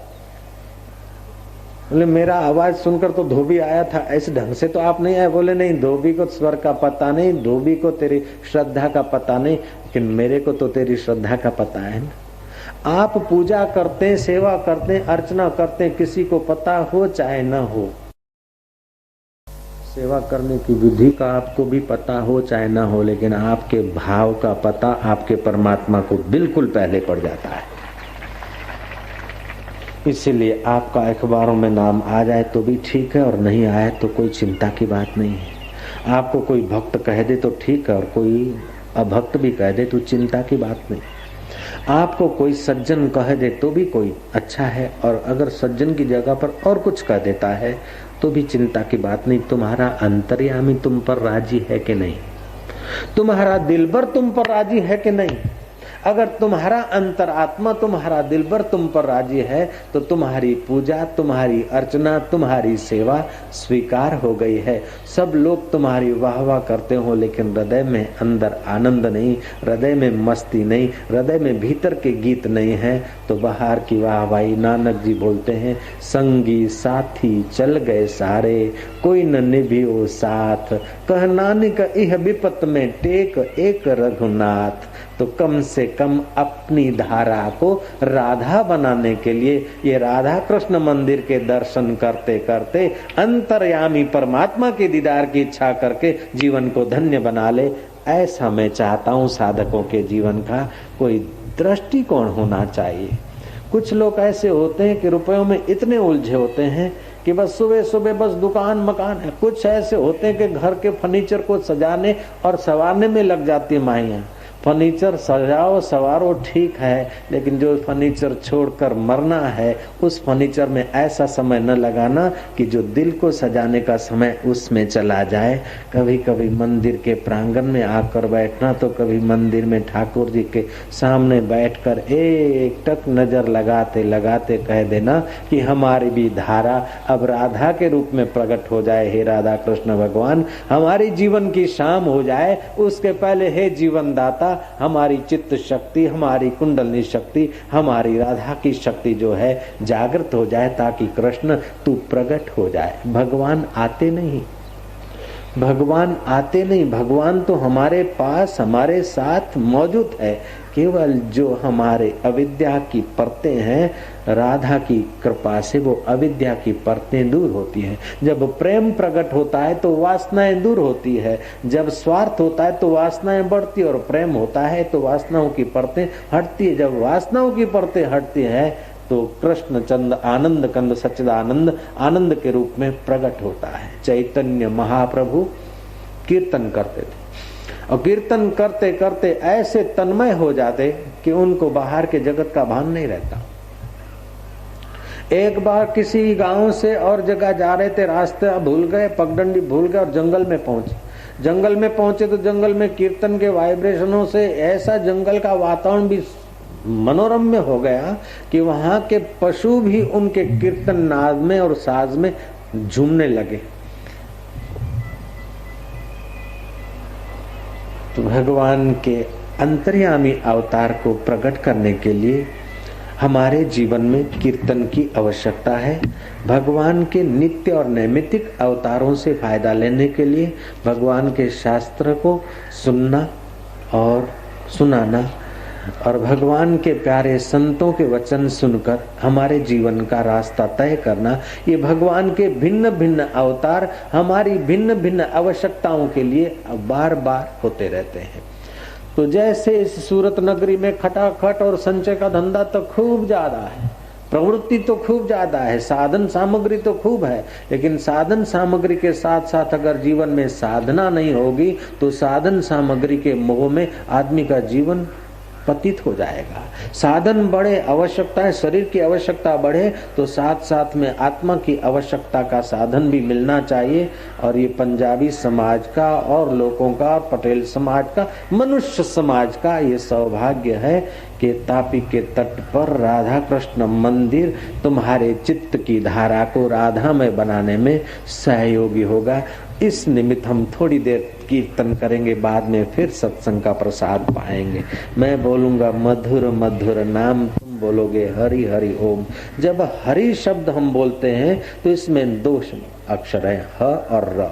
बोले मेरा आवाज सुनकर तो धोबी आया था, ऐसे ढंग से तो आप नहीं आए। बोले नहीं, धोबी को स्वर का पता नहीं, धोबी को तेरी श्रद्धा का पता नहीं, लेकिन मेरे को तो तेरी श्रद्धा का पता है ना। आप पूजा करते, सेवा करते, अर्चना करते, किसी को पता हो चाहे न हो, सेवा करने की विधि का आपको भी पता हो चाहे ना हो, लेकिन आपके भाव का पता आपके परमात्मा को बिल्कुल पहले पड़ जाता है। इसीलिए आपका अखबारों में नाम आ जाए तो भी ठीक है, और नहीं आए तो कोई चिंता की बात नहीं है। आपको कोई भक्त कह दे तो ठीक है, और कोई अभक्त भी कह दे तो चिंता की बात नहीं। आपको कोई सज्जन कह दे तो भी कोई अच्छा है, और अगर सज्जन की जगह पर और कुछ कह देता है तो भी चिंता की बात नहीं। तुम्हारा अंतर्यामी तुम पर राजी है कि नहीं? तुम्हारा दिलबर तुम पर राजी है कि नहीं? अगर तुम्हारा अंतरात्मा, तुम्हारा दिलबर तुम पर राजी है तो तुम्हारी पूजा, तुम्हारी अर्चना, तुम्हारी सेवा स्वीकार हो गई है। सब लोग तुम्हारी वाह वाह करते हो, लेकिन हृदय में अंदर आनंद नहीं, हृदय में मस्ती नहीं, हृदय में भीतर के गीत नहीं है, तो बाहर की वाह वाही। नानक जी बोलते हैं, संगी साथी चल गए सारे, कोई न निभियो साथ, कह नानक इह विपत में टेक एक रघुनाथ। तो कम से कम अपनी धारा को राधा बनाने के लिए ये राधा कृष्ण मंदिर के दर्शन करते करते अंतर्यामी परमात्मा के दीदार की इच्छा करके जीवन को धन्य बना ले। ऐसा मैं चाहता हूँ साधकों के जीवन का कोई दृष्टिकोण होना चाहिए। कुछ लोग ऐसे होते हैं कि रुपयों में इतने उलझे होते हैं कि बस सुबह सुबह बस दुकान मकान है। कुछ ऐसे होते हैं कि घर के फर्नीचर को सजाने और संवारने में लग जाती है माइयाँ। फर्नीचर सजाओ सवारो ठीक है, लेकिन जो फर्नीचर छोड़कर मरना है उस फर्नीचर में ऐसा समय न लगाना कि जो दिल को सजाने का समय उसमें चला जाए। कभी कभी मंदिर के प्रांगण में आकर बैठना, तो कभी मंदिर में ठाकुर जी के सामने बैठकर एक टक नजर लगाते लगाते कह देना कि हमारी भी धारा अब राधा के रूप में प्रकट हो जाए। हे राधा कृष्ण भगवान, हमारी जीवन की शाम हो जाए, उसके पहले हे जीवन दाता हमारी चित्त शक्ति, हमारी कुंडलनी शक्ति, हमारी राधा की शक्ति जो है जागृत हो जाए, ताकि कृष्ण तू प्रकट हो जाए। भगवान आते नहीं, भगवान आते नहीं, भगवान तो हमारे पास हमारे साथ मौजूद है। केवल जो हमारे अविद्या की परतें हैं, राधा की कृपा से वो अविद्या की परतें दूर होती हैं। जब प्रेम प्रकट होता है तो वासनाएं दूर होती है, जब स्वार्थ होता है तो वासनाएं बढ़ती है, और प्रेम होता है तो वासनाओं की परतें हटती है। जब वासनाओं की परतें हटती है तो कृष्ण चंद आनंद कंद सच्चिदानंद आनंद के रूप में प्रकट होता है। चैतन्य महाप्रभु कीर्तन करते थे, और कीर्तन करते करते ऐसे तन्मय हो जाते कि उनको बाहर के जगत का भान नहीं रहता। एक बार किसी गांव से और जगह जा रहे थे, रास्ते भूल गए, पगडंडी भूल गए और जंगल में पहुंचे। जंगल में पहुंचे तो जंगल में कीर्तन के वाइब्रेशनों से ऐसा जंगल का वातावरण भी मनोरम्य हो गया कि वहां के पशु भी उनके कीर्तन नाद में और साज में झूमने लगे। तो भगवान के अंतर्यामी अवतार को प्रकट करने के लिए हमारे जीवन में कीर्तन की आवश्यकता है। भगवान के नित्य और नैमित्तिक अवतारों से फायदा लेने के लिए भगवान के शास्त्र को सुनना और सुनाना और भगवान के प्यारे संतों के वचन सुनकर हमारे जीवन का रास्ता तय करना, ये भगवान के भिन्न भिन्न अवतार हमारी भिन्न भिन्न आवश्यकताओं के लिए बार बार होते रहते हैं। तो जैसे इस सूरत नगरी में खटाखट और संचय का धंधा तो खूब ज्यादा है, प्रवृत्ति तो खूब ज्यादा है, साधन सामग्री तो खूब है, लेकिन साधन सामग्री के साथ साथ अगर जीवन में साधना नहीं होगी तो साधन सामग्री के मोह में आदमी का जीवन पतित हो जाएगा। साधन बढ़े, आवश्यकता है, शरीर की आवश्यकता बढ़े तो साथ साथ में आत्मा की आवश्यकता का साधन भी मिलना चाहिए। और ये पंजाबी समाज का और लोगों का, पटेल समाज का, मनुष्य समाज का ये सौभाग्य है कि तापी के तट पर राधा कृष्ण मंदिर तुम्हारे चित्त की धारा को राधामय बनाने में सहयोगी होगा। इस निमित्त हम थोड़ी देर कीर्तन करेंगे, बाद में फिर सत्संग का प्रसाद पाएंगे। मैं बोलूंगा मधुर मधुर नाम, तुम बोलोगे हरि हरि ओम। जब हरि शब्द हम बोलते हैं तो इसमें दो अक्षर है, ह और र।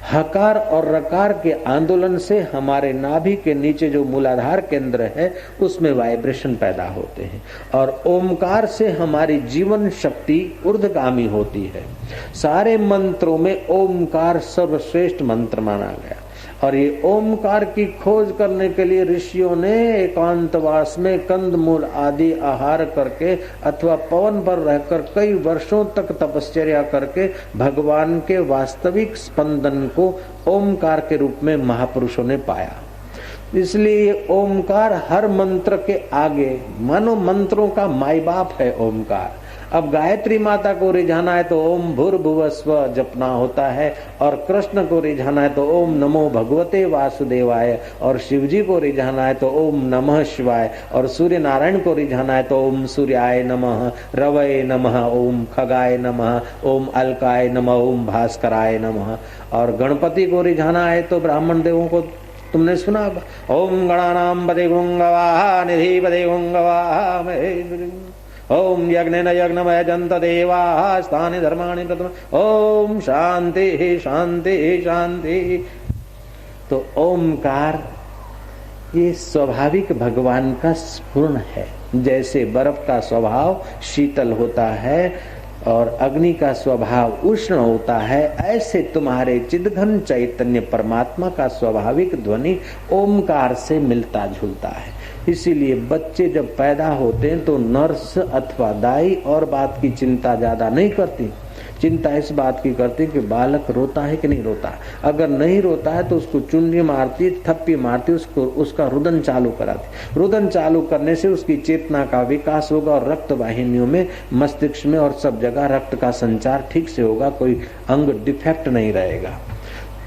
हकार और रकार के आंदोलन से हमारे नाभि के नीचे जो मूलाधार केंद्र है उसमें वाइब्रेशन पैदा होते हैं और ओमकार से हमारी जीवन शक्ति ऊर्ध्वगामी होती है। सारे मंत्रों में ओमकार सर्वश्रेष्ठ मंत्र माना गया और ये ओमकार की खोज करने के लिए ऋषियों ने एकांतवास में कंदमूल आदि आहार करके अथवा पवन पर रहकर कई वर्षों तक तपश्चर्या करके भगवान के वास्तविक स्पंदन को ओमकार के रूप में महापुरुषों ने पाया। इसलिए ओमकार हर मंत्र के आगे, मानो मंत्रों का माई बाप है ओमकार। अब गायत्री माता को रिझाना है तो ओम भूर्भुवस्व जपना होता है और कृष्ण को रिझाना है तो ओम नमो भगवते वासुदेवाय और शिव जी को रिझाना है तो ओम नमः शिवाय और सूर्य नारायण को रिझाना है तो ओम सूर्याय नमः, रवये नमः, ओम खगाय नमः, ओम अलकाय नमः, ओम भास्कराय नमः और गणपति को रिझाना है तो ब्राह्मण देवों को तुमने सुना, ओम गणानाम पदे गुंगवाहा निधि पदे गुंगवाहा ओम यज्ञेन यज्ञमय जंत देवाः स्थानि धर्माणि प्रथम ओम शांति शांति शांति। तो ओमकार ये स्वाभाविक भगवान का स्फुरण है। जैसे बर्फ का स्वभाव शीतल होता है और अग्नि का स्वभाव उष्ण होता है, ऐसे तुम्हारे चिदघन चैतन्य परमात्मा का स्वाभाविक ध्वनि ओमकार से मिलता जुलता है। इसीलिए बच्चे जब पैदा होते हैं तो नर्स अथवा दाई और बात की चिंता ज्यादा नहीं करती, चिंता इस बात की करती कि बालक रोता है कि नहीं रोता। अगर नहीं रोता है तो उसको चुन्नी मारती, थप्पी मारती, उसको उसका रुदन चालू कराती। रुदन चालू करने से उसकी चेतना का विकास होगा और रक्त वाहिनियों में, मस्तिष्क में और सब जगह रक्त का संचार ठीक से होगा, कोई अंग डिफेक्ट नहीं रहेगा।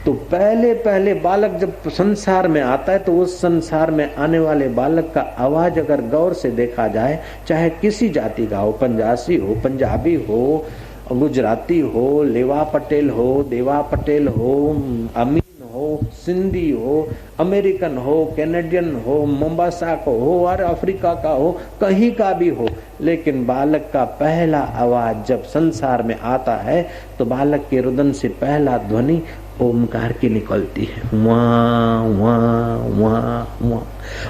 तो पहले पहले बालक जब संसार में आता है तो उस संसार में आने वाले बालक का आवाज अगर गौर से देखा जाए, चाहे किसी जाति का हो, पंजासी हो, पंजाबी हो, गुजराती हो, लेवा पटेल हो, देवा पटेल हो, अमीन हो, सिंधी हो, अमेरिकन हो, कैनेडियन हो, मोम्बासा को हो और अफ्रीका का हो, कहीं का भी हो, लेकिन बालक का पहला आवाज जब संसार में आता है तो बालक के रुदन से पहला ध्वनि ओमकार की निकलती है, वां वां वां वां।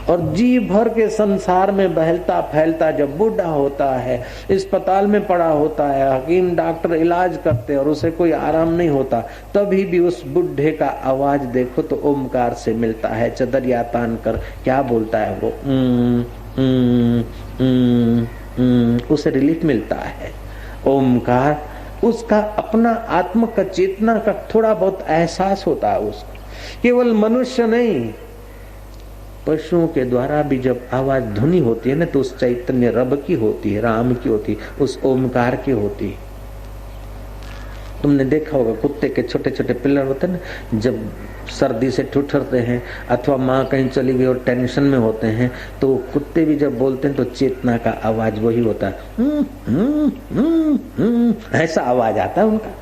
और जी भर के संसार में बहलता फैलता जब बूढ़ा होता है, अस्पताल में पड़ा होता है, हकीम डॉक्टर इलाज करते और उसे कोई आराम नहीं होता, तभी भी उस बुढ़े का आवाज देखो तो ओमकार से मिलता है। चदरिया तान कर क्या बोलता है वो, उसे रिलीफ मिलता है। ओमकार उसका अपना आत्म का चेतना का थोड़ा बहुत एहसास होता है उसको। केवल मनुष्य नहीं, पशुओं के द्वारा भी जब आवाज ध्वनि होती है ना तो उस चैतन्य रब की होती है, राम की होती है, उस ओमकार की होती है। तुमने देखा होगा कुत्ते के छोटे छोटे पिल्लर होते हैं ना, जब सर्दी से ठुठरते हैं अथवा माँ कहीं चली गई और टेंशन में होते हैं तो कुत्ते भी जब बोलते हैं तो चेतना का आवाज वही होता है, ऐसा आवाज आता है उनका।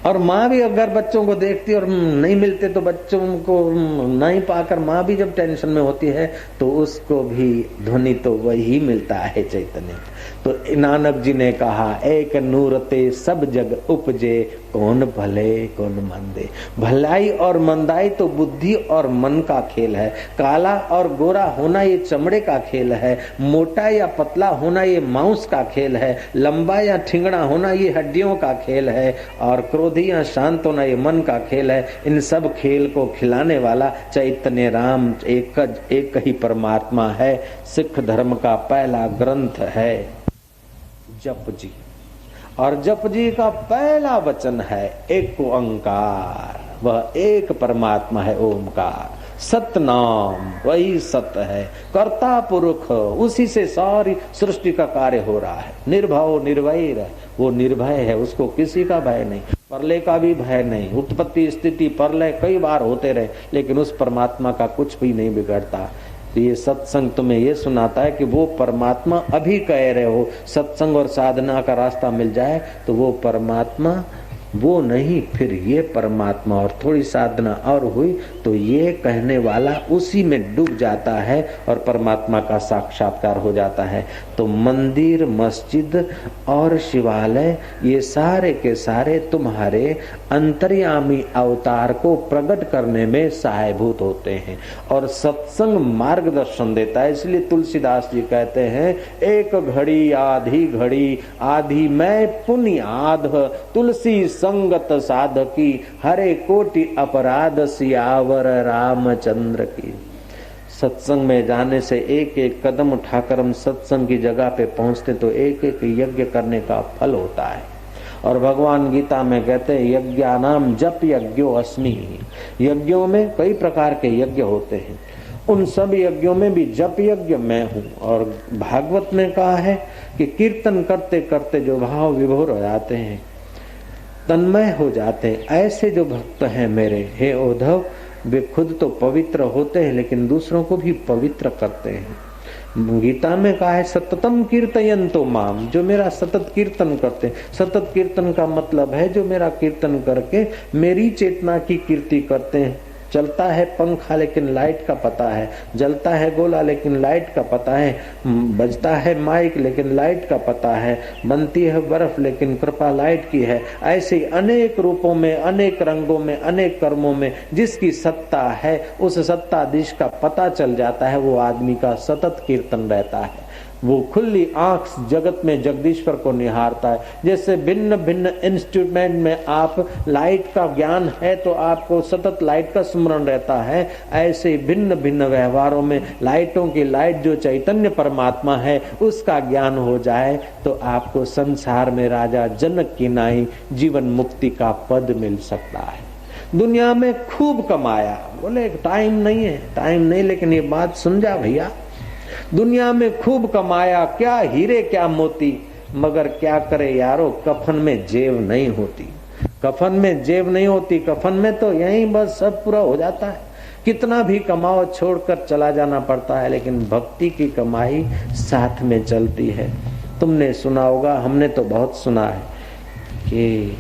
और माँ भी अगर बच्चों को देखती और नहीं मिलते तो बच्चों को नहीं पाकर माँ भी जब टेंशन में होती है तो उसको भी ध्वनि तो वही मिलता है, चैतन्य। तो नानक जी ने कहा, एक नूरते सब जग उपजे, कौन भले कौन मंदे। भलाई और मंदाई तो बुद्धि और मन का खेल है। काला और गोरा होना ये चमड़े का खेल है। मोटा या पतला होना ये मांस का खेल है। लंबा या ठिंगड़ा होना ये हड्डियों का खेल है। और क्रोधी या शांत होना ये मन का खेल है। इन सब खेल को खिलाने वाला चैतन्य राम एक ही परमात्मा है। सिख धर्म का पहला ग्रंथ है जप जी, और जप जी का पहला वचन है एक ओंकार, वह एक परमात्मा है ओमकार। सतनाम वही सत्य है, कर्ता पुरुष उसी से सारी सृष्टि का कार्य हो रहा है। निर्भव निर्वैर, वो निर्भय है, उसको किसी का भय नहीं, प्रलय का भी भय नहीं। उत्पत्ति स्थिति प्रलय कई बार होते रहे लेकिन उस परमात्मा का कुछ भी नहीं बिगड़ता। तो ये सत्संग तुम्हें ये सुनाता है कि वो परमात्मा अभी कह रहे हो, सत्संग और साधना का रास्ता मिल जाए तो वो परमात्मा वो नहीं, फिर ये परमात्मा। और थोड़ी साधना और हुई तो ये कहने वाला उसी में डूब जाता है और परमात्मा का साक्षात्कार हो जाता है। तो मंदिर मस्जिद और शिवालय ये सारे के सारे तुम्हारे अंतर्यामी अवतार को प्रकट करने में सहायभूत होते हैं और सत्संग मार्गदर्शन देता है। इसलिए तुलसीदास जी कहते हैं, एक घड़ी आधी मैं पुण्य आध, तुलसी संगत साधकी, हरे कोटि अपराध सियावर रामचंद्र की। सत्संग में जाने से एक एक कदम उठाकर हम सत्संग की जगह पे पहुंचते तो एक एक यज्ञ करने का फल होता है। और भगवान गीता में कहते हैं, यज्ञानाम जप यज्ञो अस्मि। यज्ञों में कई प्रकार के यज्ञ होते हैं, उन सब यज्ञों में भी जप यज्ञ मैं हूँ। और भागवत में कहा है कि कीर्तन करते करते जो भाव विभोर हो जाते हैं, तन्मय हो जाते हैं, ऐसे जो भक्त हैं मेरे, हे उद्धव, वे खुद तो पवित्र होते हैं लेकिन दूसरों को भी पवित्र करते हैं। गीता में कहा है, सततम कीर्तयन्तो माम, जो मेरा सतत कीर्तन करते हैं। सतत कीर्तन का मतलब है जो मेरा कीर्तन करके मेरी चेतना की कीर्ति करते हैं। चलता है पंखा लेकिन लाइट का पता है, जलता है गोला लेकिन लाइट का पता है, बजता है माइक लेकिन लाइट का पता है, बनती है बर्फ लेकिन कृपा लाइट की है। ऐसे अनेक रूपों में, अनेक रंगों में, अनेक कर्मों में जिसकी सत्ता है, उस सत्ताधीश का पता चल जाता है, वो आदमी का सतत कीर्तन रहता है। वो खुली आंख जगत में जगदीश्वर को निहारता है। जैसे भिन्न भिन्न इंस्ट्रूमेंट में आप लाइट का ज्ञान है तो आपको सतत लाइट का स्मरण रहता है, ऐसे भिन्न भिन्न व्यवहारों में लाइटों की लाइट जो चैतन्य परमात्मा है उसका ज्ञान हो जाए तो आपको संसार में राजा जनक की नाई जीवन मुक्ति का पद मिल सकता है। दुनिया में खूब कमाया, बोले टाइम नहीं है, टाइम नहीं, लेकिन ये बात सुन जा भैया, दुनिया में खूब कमाया, क्या हीरे क्या मोती, मगर क्या करे यारो, कफन में जेब नहीं होती। कफन में जेब नहीं होती, कफन में तो यही बस सब पूरा हो जाता है। कितना भी कमाओ छोड़कर चला जाना पड़ता है, लेकिन भक्ति की कमाई साथ में चलती है। तुमने सुना होगा, हमने तो बहुत सुना है कि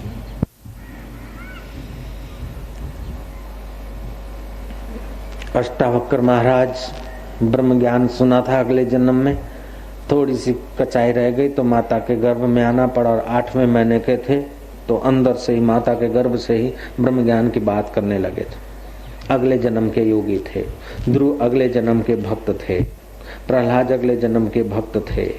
अष्टावक्र महाराज ब्रह्म ज्ञान सुना था, अगले जन्म में थोड़ी सी कचाई रह गई तो माता के गर्भ में आना पड़ा। और 8वें महीने के थे तो अंदर से ही, माता के गर्भ से ही ब्रह्म ज्ञान की बात करने लगे थे। अगले जन्म के योगी थे, ध्रुव अगले जन्म के भक्त थे, प्रहलाद अगले जन्म के भक्त थे,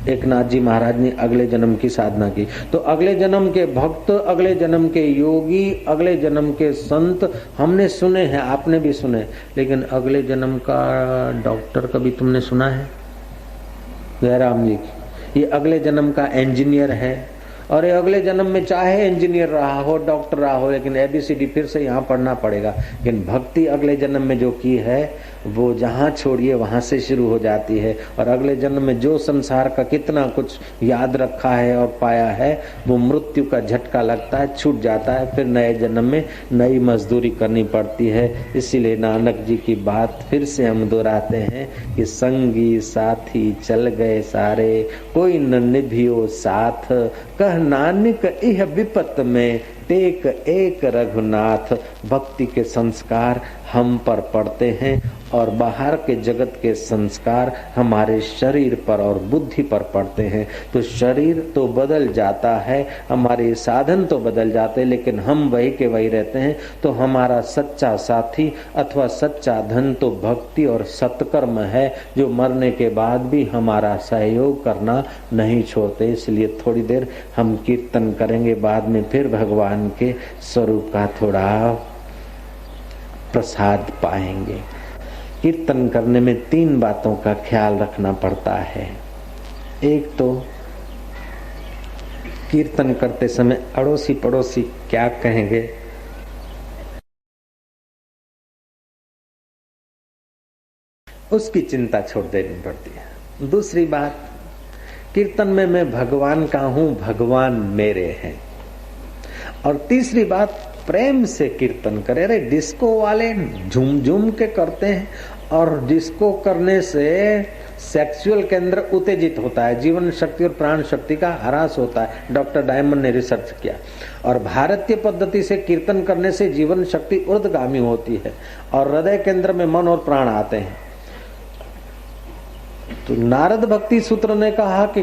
एकनाथ जी महाराज ने अगले जन्म की साधना की। तो अगले जन्म के भक्त, अगले जन्म के योगी, अगले जन्म के संत हमने सुने हैं, आपने भी सुने, लेकिन अगले जन्म का डॉक्टर कभी तुमने सुना है? जयराम जी की, ये अगले जन्म का इंजीनियर है, और ये अगले जन्म में चाहे इंजीनियर रहा हो, डॉक्टर रहा हो, लेकिन ABCD फिर से यहाँ पढ़ना पड़ेगा। लेकिन भक्ति अगले जन्म में जो की है वो जहाँ छोड़िए वहां से शुरू हो जाती है। और अगले जन्म में जो संसार का कितना कुछ याद रखा है और पाया है वो मृत्यु का झटका लगता है, छूट जाता है, फिर नए जन्म में नई मजदूरी करनी पड़ती है। इसीलिए नानक जी की बात फिर से हम दोहराते हैं कि संगी साथी चल गए सारे, कोई न निभियो साथ, कह नानक इह विपत में टेक एक रघुनाथ। भक्ति के संस्कार हम पर पड़ते हैं और बाहर के जगत के संस्कार हमारे शरीर पर और बुद्धि पर पड़ते हैं। तो शरीर तो बदल जाता है, हमारे साधन तो बदल जाते हैं, लेकिन हम वही के वही रहते हैं। तो हमारा सच्चा साथी अथवा सच्चा धन तो भक्ति और सत्कर्म है, जो मरने के बाद भी हमारा सहयोग करना नहीं छोड़ते। इसलिए थोड़ी देर हम कीर्तन करेंगे, बाद में फिर भगवान के स्वरूप का थोड़ा प्रसाद पाएंगे। कीर्तन करने में 3 बातों का ख्याल रखना पड़ता है। एक तो कीर्तन करते समय अड़ोसी पड़ोसी क्या कहेंगे, उसकी चिंता छोड़ देनी पड़ती है। दूसरी बात, कीर्तन में मैं भगवान का हूं, भगवान मेरे हैं। और तीसरी बात, प्रेम से कीर्तन करे। अरे डिस्को वाले झूम झूम के करते हैं और डिस्को करने से सेक्सुअल केंद्र उत्तेजित होता है, जीवन शक्ति और प्राण शक्ति का ह्रास होता है। डॉक्टर डायमंड ने रिसर्च किया। और भारतीय पद्धति से कीर्तन करने से जीवन शक्ति ऊर्ध्वगामी होती है और हृदय केंद्र में मन और प्राण आते हैं। तो नारद भक्ति सूत्र ने कहा कि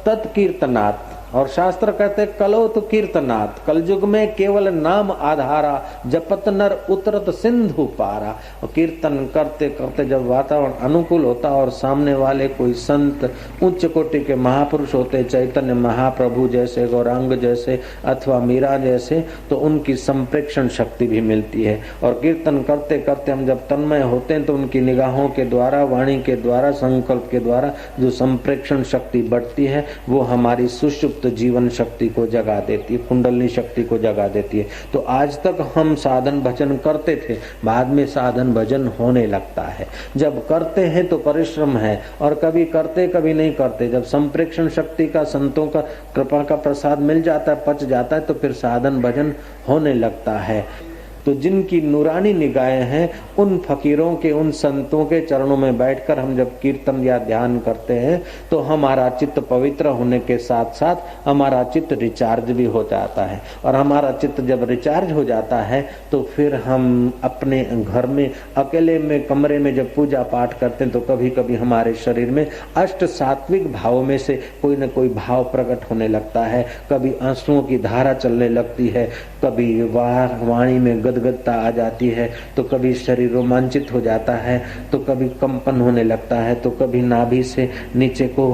तत्कीर्तनात्, और शास्त्र कहते कलो तो कीर्तनात्, कलयुग में केवल नाम आधारा, जपत नर उतरत सिंधु पारा। और कीर्तन करते करते जब वातावरण अनुकूल होता और सामने वाले कोई संत उच्च कोटि के महापुरुष होते, चैतन्य महाप्रभु जैसे, गौरांग जैसे अथवा मीरा जैसे, तो उनकी संप्रेक्षण शक्ति भी मिलती है। और कीर्तन करते करते हम जब तन्मय होते हैं तो उनकी निगाहों के द्वारा, वाणी के द्वारा, संकल्प के द्वारा जो संप्रेक्षण शक्ति बढ़ती है वो हमारी सुषुप्त जीवन शक्ति को जगा देती है, कुंडलनी शक्ति को जगा देती है। तो आज तक हम साधन भजन करते थे, बाद में साधन भजन होने लगता है। जब करते हैं तो परिश्रम है और कभी करते कभी नहीं करते। जब संप्रेक्षण शक्ति का, संतों का कृपा का प्रसाद मिल जाता है, पच जाता है, तो फिर साधन भजन होने लगता है। तो जिनकी नूरानी निगाहें हैं उन फकीरों के, उन संतों के चरणों में बैठकर हम जब कीर्तन या ध्यान करते हैं तो हमारा चित्त पवित्र होने के साथ साथ हमारा चित्त रिचार्ज भी हो जाता है। और हमारा चित्त जब रिचार्ज हो जाता है तो फिर हम अपने घर में अकेले में कमरे में जब पूजा पाठ करते हैं तो कभी कभी हमारे शरीर में अष्ट सात्विक भावों में से कोई न कोई भाव प्रकट होने लगता है। कभी आंसुओं की धारा चलने लगती है, कभी वाणी में गदगदता आ जाती है, तो कभी शरीर रोमांचित हो जाता है, तो कभी कंपन होने लगता है, तो कभी नाभि से नीचे को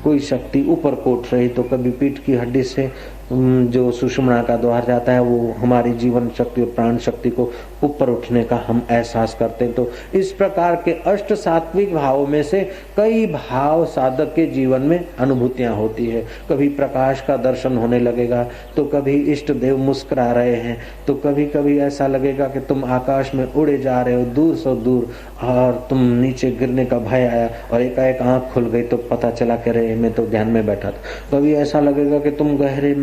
कोई शक्ति ऊपर को उठ रही, तो कभी पीठ की हड्डी से जो सुषुम्ना का द्वार जाता है वो हमारी जीवन शक्ति और प्राण शक्ति को ऊपर उठने का हम एहसास करते हैं। तो इस प्रकार के अष्ट सात्विक भावों में से कई भाव साधक के जीवन में अनुभूतियां होती है। कभी प्रकाश का दर्शन होने लगेगा, तो कभी इष्ट देव मुस्कुरा रहे हैं, तो कभी कभी ऐसा लगेगा कि तुम आकाश में उड़े जा रहे हो दूर से दूर और तुम नीचे गिरने का भय आया और एकाएक आंख खुल गई तो पता चला कि रे मैं तो ध्यान में बैठा था। कभी ऐसा लगेगा कि तुम गहरे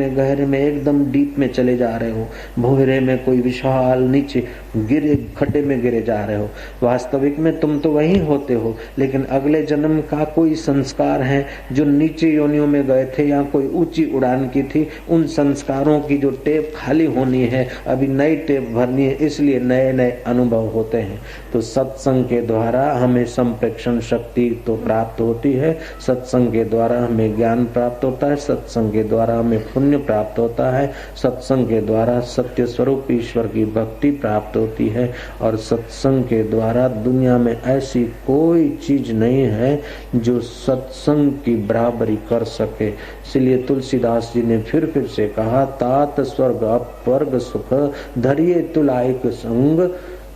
में एकदम डीप में चले जा रहे हो, भूरे में कोई विशाल नीचे गिरे खड्डे में गिरे जा रहे हो। वास्तविक में तुम तो वही होते हो, लेकिन अगले जन्म का कोई संस्कार है जो नीचे योनियों में गए थे या कोई ऊंची उड़ान की थी, उन संस्कारों की जो टेप खाली होनी है, अभी नई टेप भरनी है, इसलिए नए नए अनुभव होते हैं। तो सत्संग के द्वारा हमें संप्रेक्षण शक्ति तो प्राप्त होती है, सत्संग के द्वारा हमें ज्ञान प्राप्त होता है, सत्संग के द्वारा हमें पुण्य प्राप्त होता है, सत्संग के द्वारा सत्य स्वरूप ईश्वर की भक्ति प्राप्त होती है। और सत्संग के द्वारा दुनिया में ऐसी कोई चीज नहीं है जो सत्संग की बराबरी कर सके। इसलिए तुलसीदास जी ने फिर से कहा, तात स्वर्ग अपवर्ग सुख धरिए तुलाइक संग,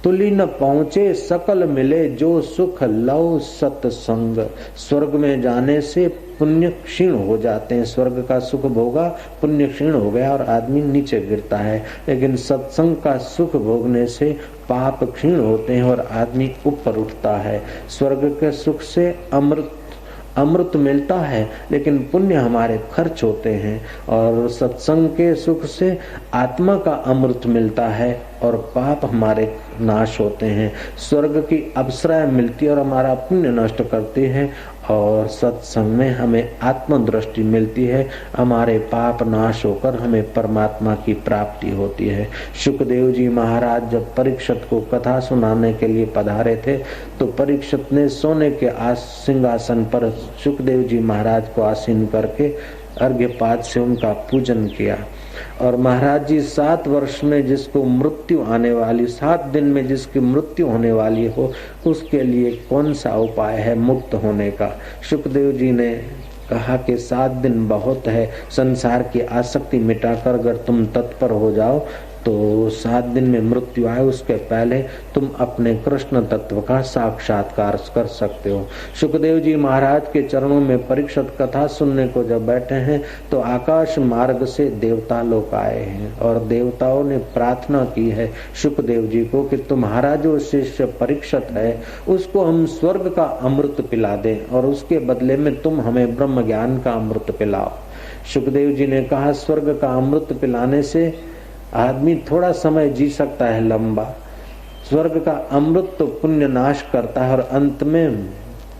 तुली न पहुँचे सकल मिले जो सुख लव सत्संग। स्वर्ग में जाने से पुण्य क्षीण हो जाते हैं, स्वर्ग का सुख भोगा पुण्य क्षीण हो गया और आदमी नीचे गिरता है, लेकिन सत्संग का सुख भोगने से पाप क्षीण होते हैं और आदमी ऊपर उठता है। स्वर्ग के सुख से अमृत मिलता है, लेकिन पुण्य हमारे खर्च होते हैं, और सत्संग के सुख से आत्मा का अमृत मिलता है और पाप हमारे नाश होते हैं। स्वर्ग की अप्सराएं मिलती है और हमारा पुण्य नष्ट करती है, और सत्संग में हमें आत्मदृष्टि मिलती है, हमारे पाप नाश होकर हमें परमात्मा की प्राप्ति होती है। सुखदेव जी महाराज जब परीक्षित को कथा सुनाने के लिए पधारे थे, तो परीक्षित ने सोने के सिंहासन पर सुखदेव जी महाराज को आसीन करके अर्घ्यपात से उनका पूजन किया। और महाराज जी 7 वर्ष में जिसको मृत्यु आने वाली, 7 दिन में जिसकी मृत्यु होने वाली हो, उसके लिए कौन सा उपाय है मुक्त होने का। सुखदेव जी ने कहा कि 7 दिन बहुत है, संसार की आसक्ति मिटाकर अगर तुम तत्पर हो जाओ तो 7 दिन में मृत्यु आए उसके पहले तुम अपने कृष्ण तत्व का साक्षात्कार कर सकते हो। सुखदेव जी महाराज के चरणों में परीक्षित कथा सुनने को जब बैठे हैं तो आकाश मार्ग से देवता लोग आए हैं, और देवताओं ने प्रार्थना की है सुखदेव जी को कि तुम्हारा जो शिष्य परीक्षित है उसको हम स्वर्ग का अमृत पिला दें, और उसके बदले में तुम हमें ब्रह्म ज्ञान का अमृत पिलाओ। सुखदेव जी ने कहा, स्वर्ग का अमृत पिलाने से आदमी थोड़ा समय जी सकता है लंबा, स्वर्ग का अमृत तो पुण्य नाश करता है और अंत में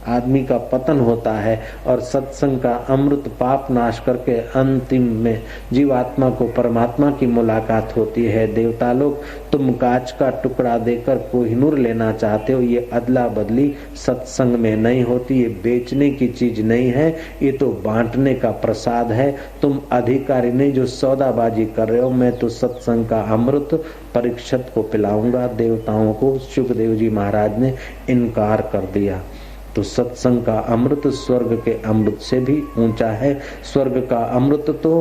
आदमी का पतन होता है, और सत्संग का अमृत पाप नाश करके अंतिम में जीवात्मा को परमात्मा की मुलाकात होती है। देवता लोग, तुम कांच का टुकड़ा देकर कोहिनूर लेना चाहते हो, ये अदला बदली सत्संग में नहीं होती, ये बेचने की चीज नहीं है, ये तो बांटने का प्रसाद है। तुम अधिकारी नहीं जो सौदाबाजी कर रहे हो, मैं तो सत्संग का अमृत परीक्षित को पिलाऊंगा। देवताओं को सुखदेव जी महाराज ने इनकार कर दिया। तो सत्संग का अमृत स्वर्ग के अमृत से भी ऊंचा है। स्वर्ग का अमृत तो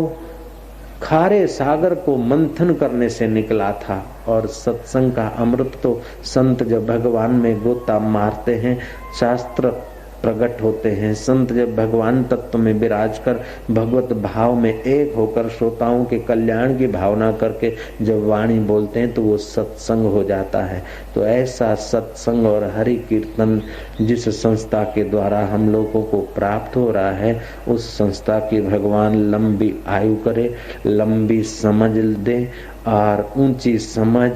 खारे सागर को मंथन करने से निकला था, और सत्संग का अमृत तो संत जब भगवान में गोता मारते हैं, शास्त्र प्रकट होते हैं, संत जब भगवान तत्व में विराज कर भगवत भाव में एक होकर श्रोताओं के कल्याण की भावना करके जब वाणी बोलते हैं तो वो सत्संग हो जाता है। तो ऐसा सत्संग और हरि कीर्तन जिस संस्था के द्वारा हम लोगों को प्राप्त हो रहा है, उस संस्था की भगवान लंबी आयु करे, लंबी समझ दे और ऊंची समझ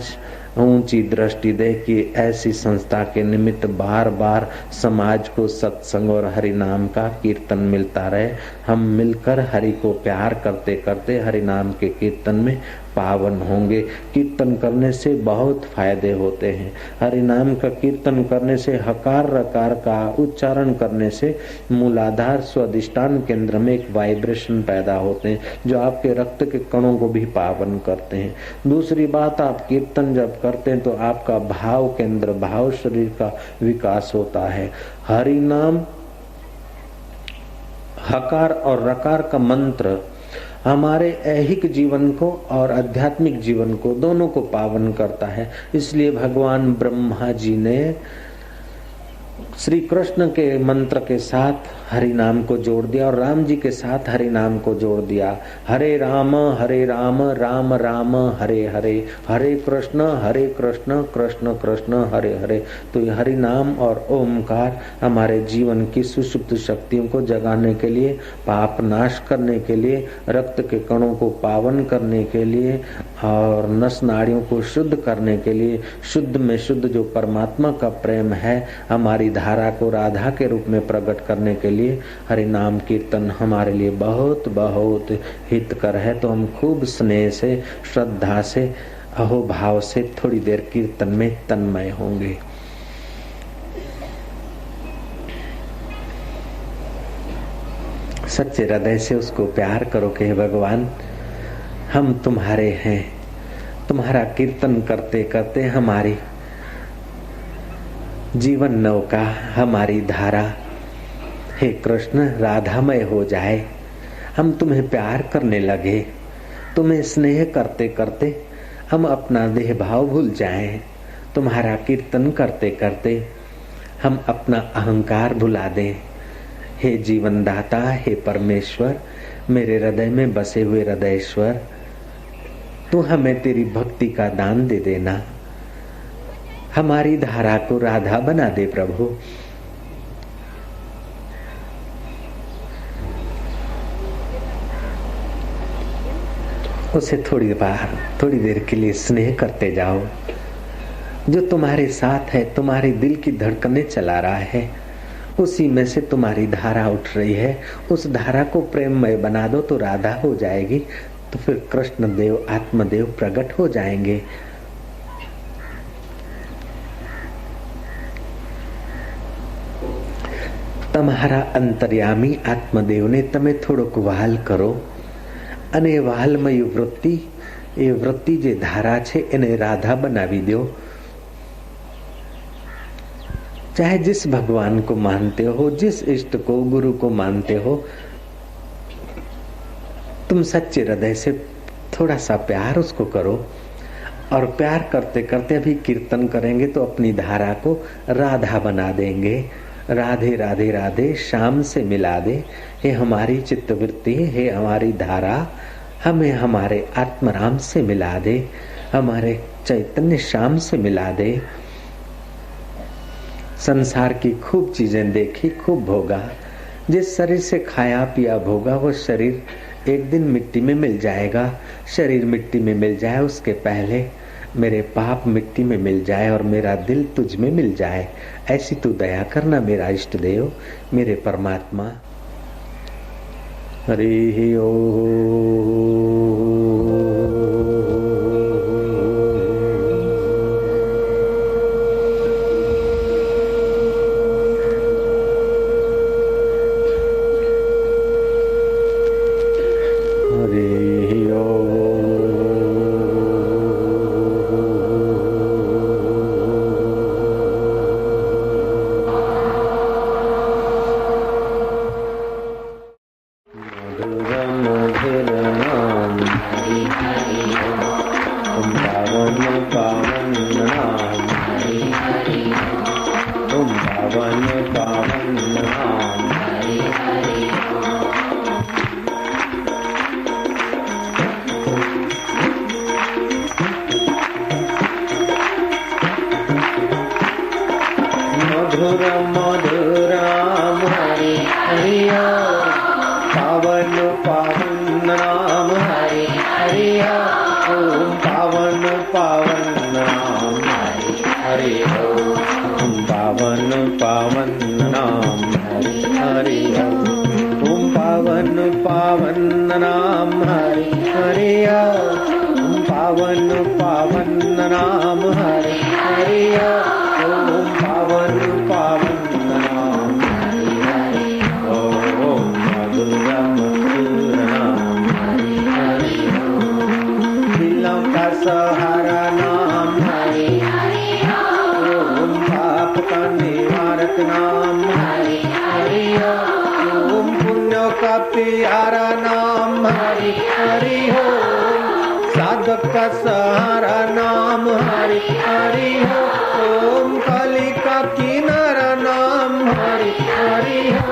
ऊंची दृष्टि दे कि ऐसी संस्था के निमित्त बार बार समाज को सत्संग और हरि नाम का कीर्तन मिलता रहे। हम मिलकर हरि को प्यार करते करते हरि नाम के कीर्तन में पावन होंगे। कीर्तन करने से बहुत फायदे होते हैं। हरि नाम का कीर्तन करने से, हकार रकार का उच्चारण करने से मूलाधार स्वादिष्टान केंद्र में एक वाइब्रेशन पैदा होते हैं जो आपके रक्त के कणों को भी पावन करते हैं। दूसरी बात, आप कीर्तन जब करते हैं तो आपका भाव केंद्र, भाव शरीर का विकास होता है। हरि नाम, हकार और रकार का मंत्र हमारे ऐहिक जीवन को और आध्यात्मिक जीवन को दोनों को पावन करता है। इसलिए भगवान ब्रह्मा जी ने श्री कृष्ण के मंत्र के साथ हरि नाम को जोड़ दिया और राम जी के साथ हरि नाम को जोड़ दिया। हरे राम राम राम हरे हरे, हरे कृष्ण कृष्ण कृष्ण हरे हरे। तो ये हरि नाम और ओमकार हमारे जीवन की सुषुप्त शक्तियों को जगाने के लिए, पाप नाश करने के लिए, रक्त के कणों को पावन करने के लिए और नस नाड़ियों को शुद्ध करने के लिए, शुद्ध में शुद्ध जो परमात्मा का प्रेम है हमारी धारा को राधा के रूप में प्रकट करने के लिए हरि नाम कीर्तन हमारे लिए बहुत बहुत हितकर है। तो हम खूब स्नेह से, श्रद्धा से, अहोभाव से थोड़ी देर कीर्तन में तन्मय होंगे। सच्चे हृदय से उसको प्यार करो कि भगवान हम तुम्हारे हैं, तुम्हारा कीर्तन करते करते हमारी जीवन नौका, हमारी धारा हे कृष्ण राधामय हो जाए। हम तुम्हें प्यार करने लगे, तुम्हें स्नेह करते करते हम अपना देह भाव भूल जाएं, तुम्हारा कीर्तन करते करते हम अपना अहंकार भुला दें। हे जीवन दाता, हे परमेश्वर, मेरे हृदय में बसे हुए हृदयेश्वर, तू हमें तेरी भक्ति का दान दे देना। हमारी धारा को राधा बना दे प्रभु। उसे थोड़ी देर के लिए स्नेह करते जाओ। जो तुम्हारे साथ है, तुम्हारे दिल की धड़कनें चला रहा है, उसी में से तुम्हारी धारा उठ रही है। उस धारा को प्रेममय बना दो तो राधा हो जाएगी, तो फिर कृष्ण देव, आत्मदेव प्रकट हो जाएंगे। તમારા અંતર્યામી આત્મદેવને તમે થોડોક વહાલ કરો અને વહાલમય વૃત્તિ, એ વૃત્તિ જે ધારા છે એને રાધા બનાવી દો। चाहे जिस भगवान को मानते हो, जिस इष्ट को, गुरु को मानते हो, तुम सच्चे हृदय से थोड़ा सा प्यार उसको करो। और प्यार करते करते अभी कीर्तन करेंगे तो अपनी धारा को राधा बना देंगे। राधे राधे राधे श्याम से मिला दे। हे हमारी चित्तवृत्ति, हे हमारी धारा, हमें हमारे आत्मराम से मिला दे, हमारे चैतन्य श्याम से मिला दे। संसार की खूब चीजें देखी, खूब भोगा, जिस शरीर से खाया पिया भोगा वो शरीर एक दिन मिट्टी में मिल जाएगा। शरीर मिट्टी में मिल जाए उसके पहले मेरे पाप मिट्टी में मिल जाए और मेरा दिल तुझ में मिल जाए, ऐसी तू दया करना मेरा इष्ट देव, मेरे परमात्मा। हरि ओम। का सहारा नाम हरि हरि हो। ओम कालिका किनारा नाम हरि हरि हो।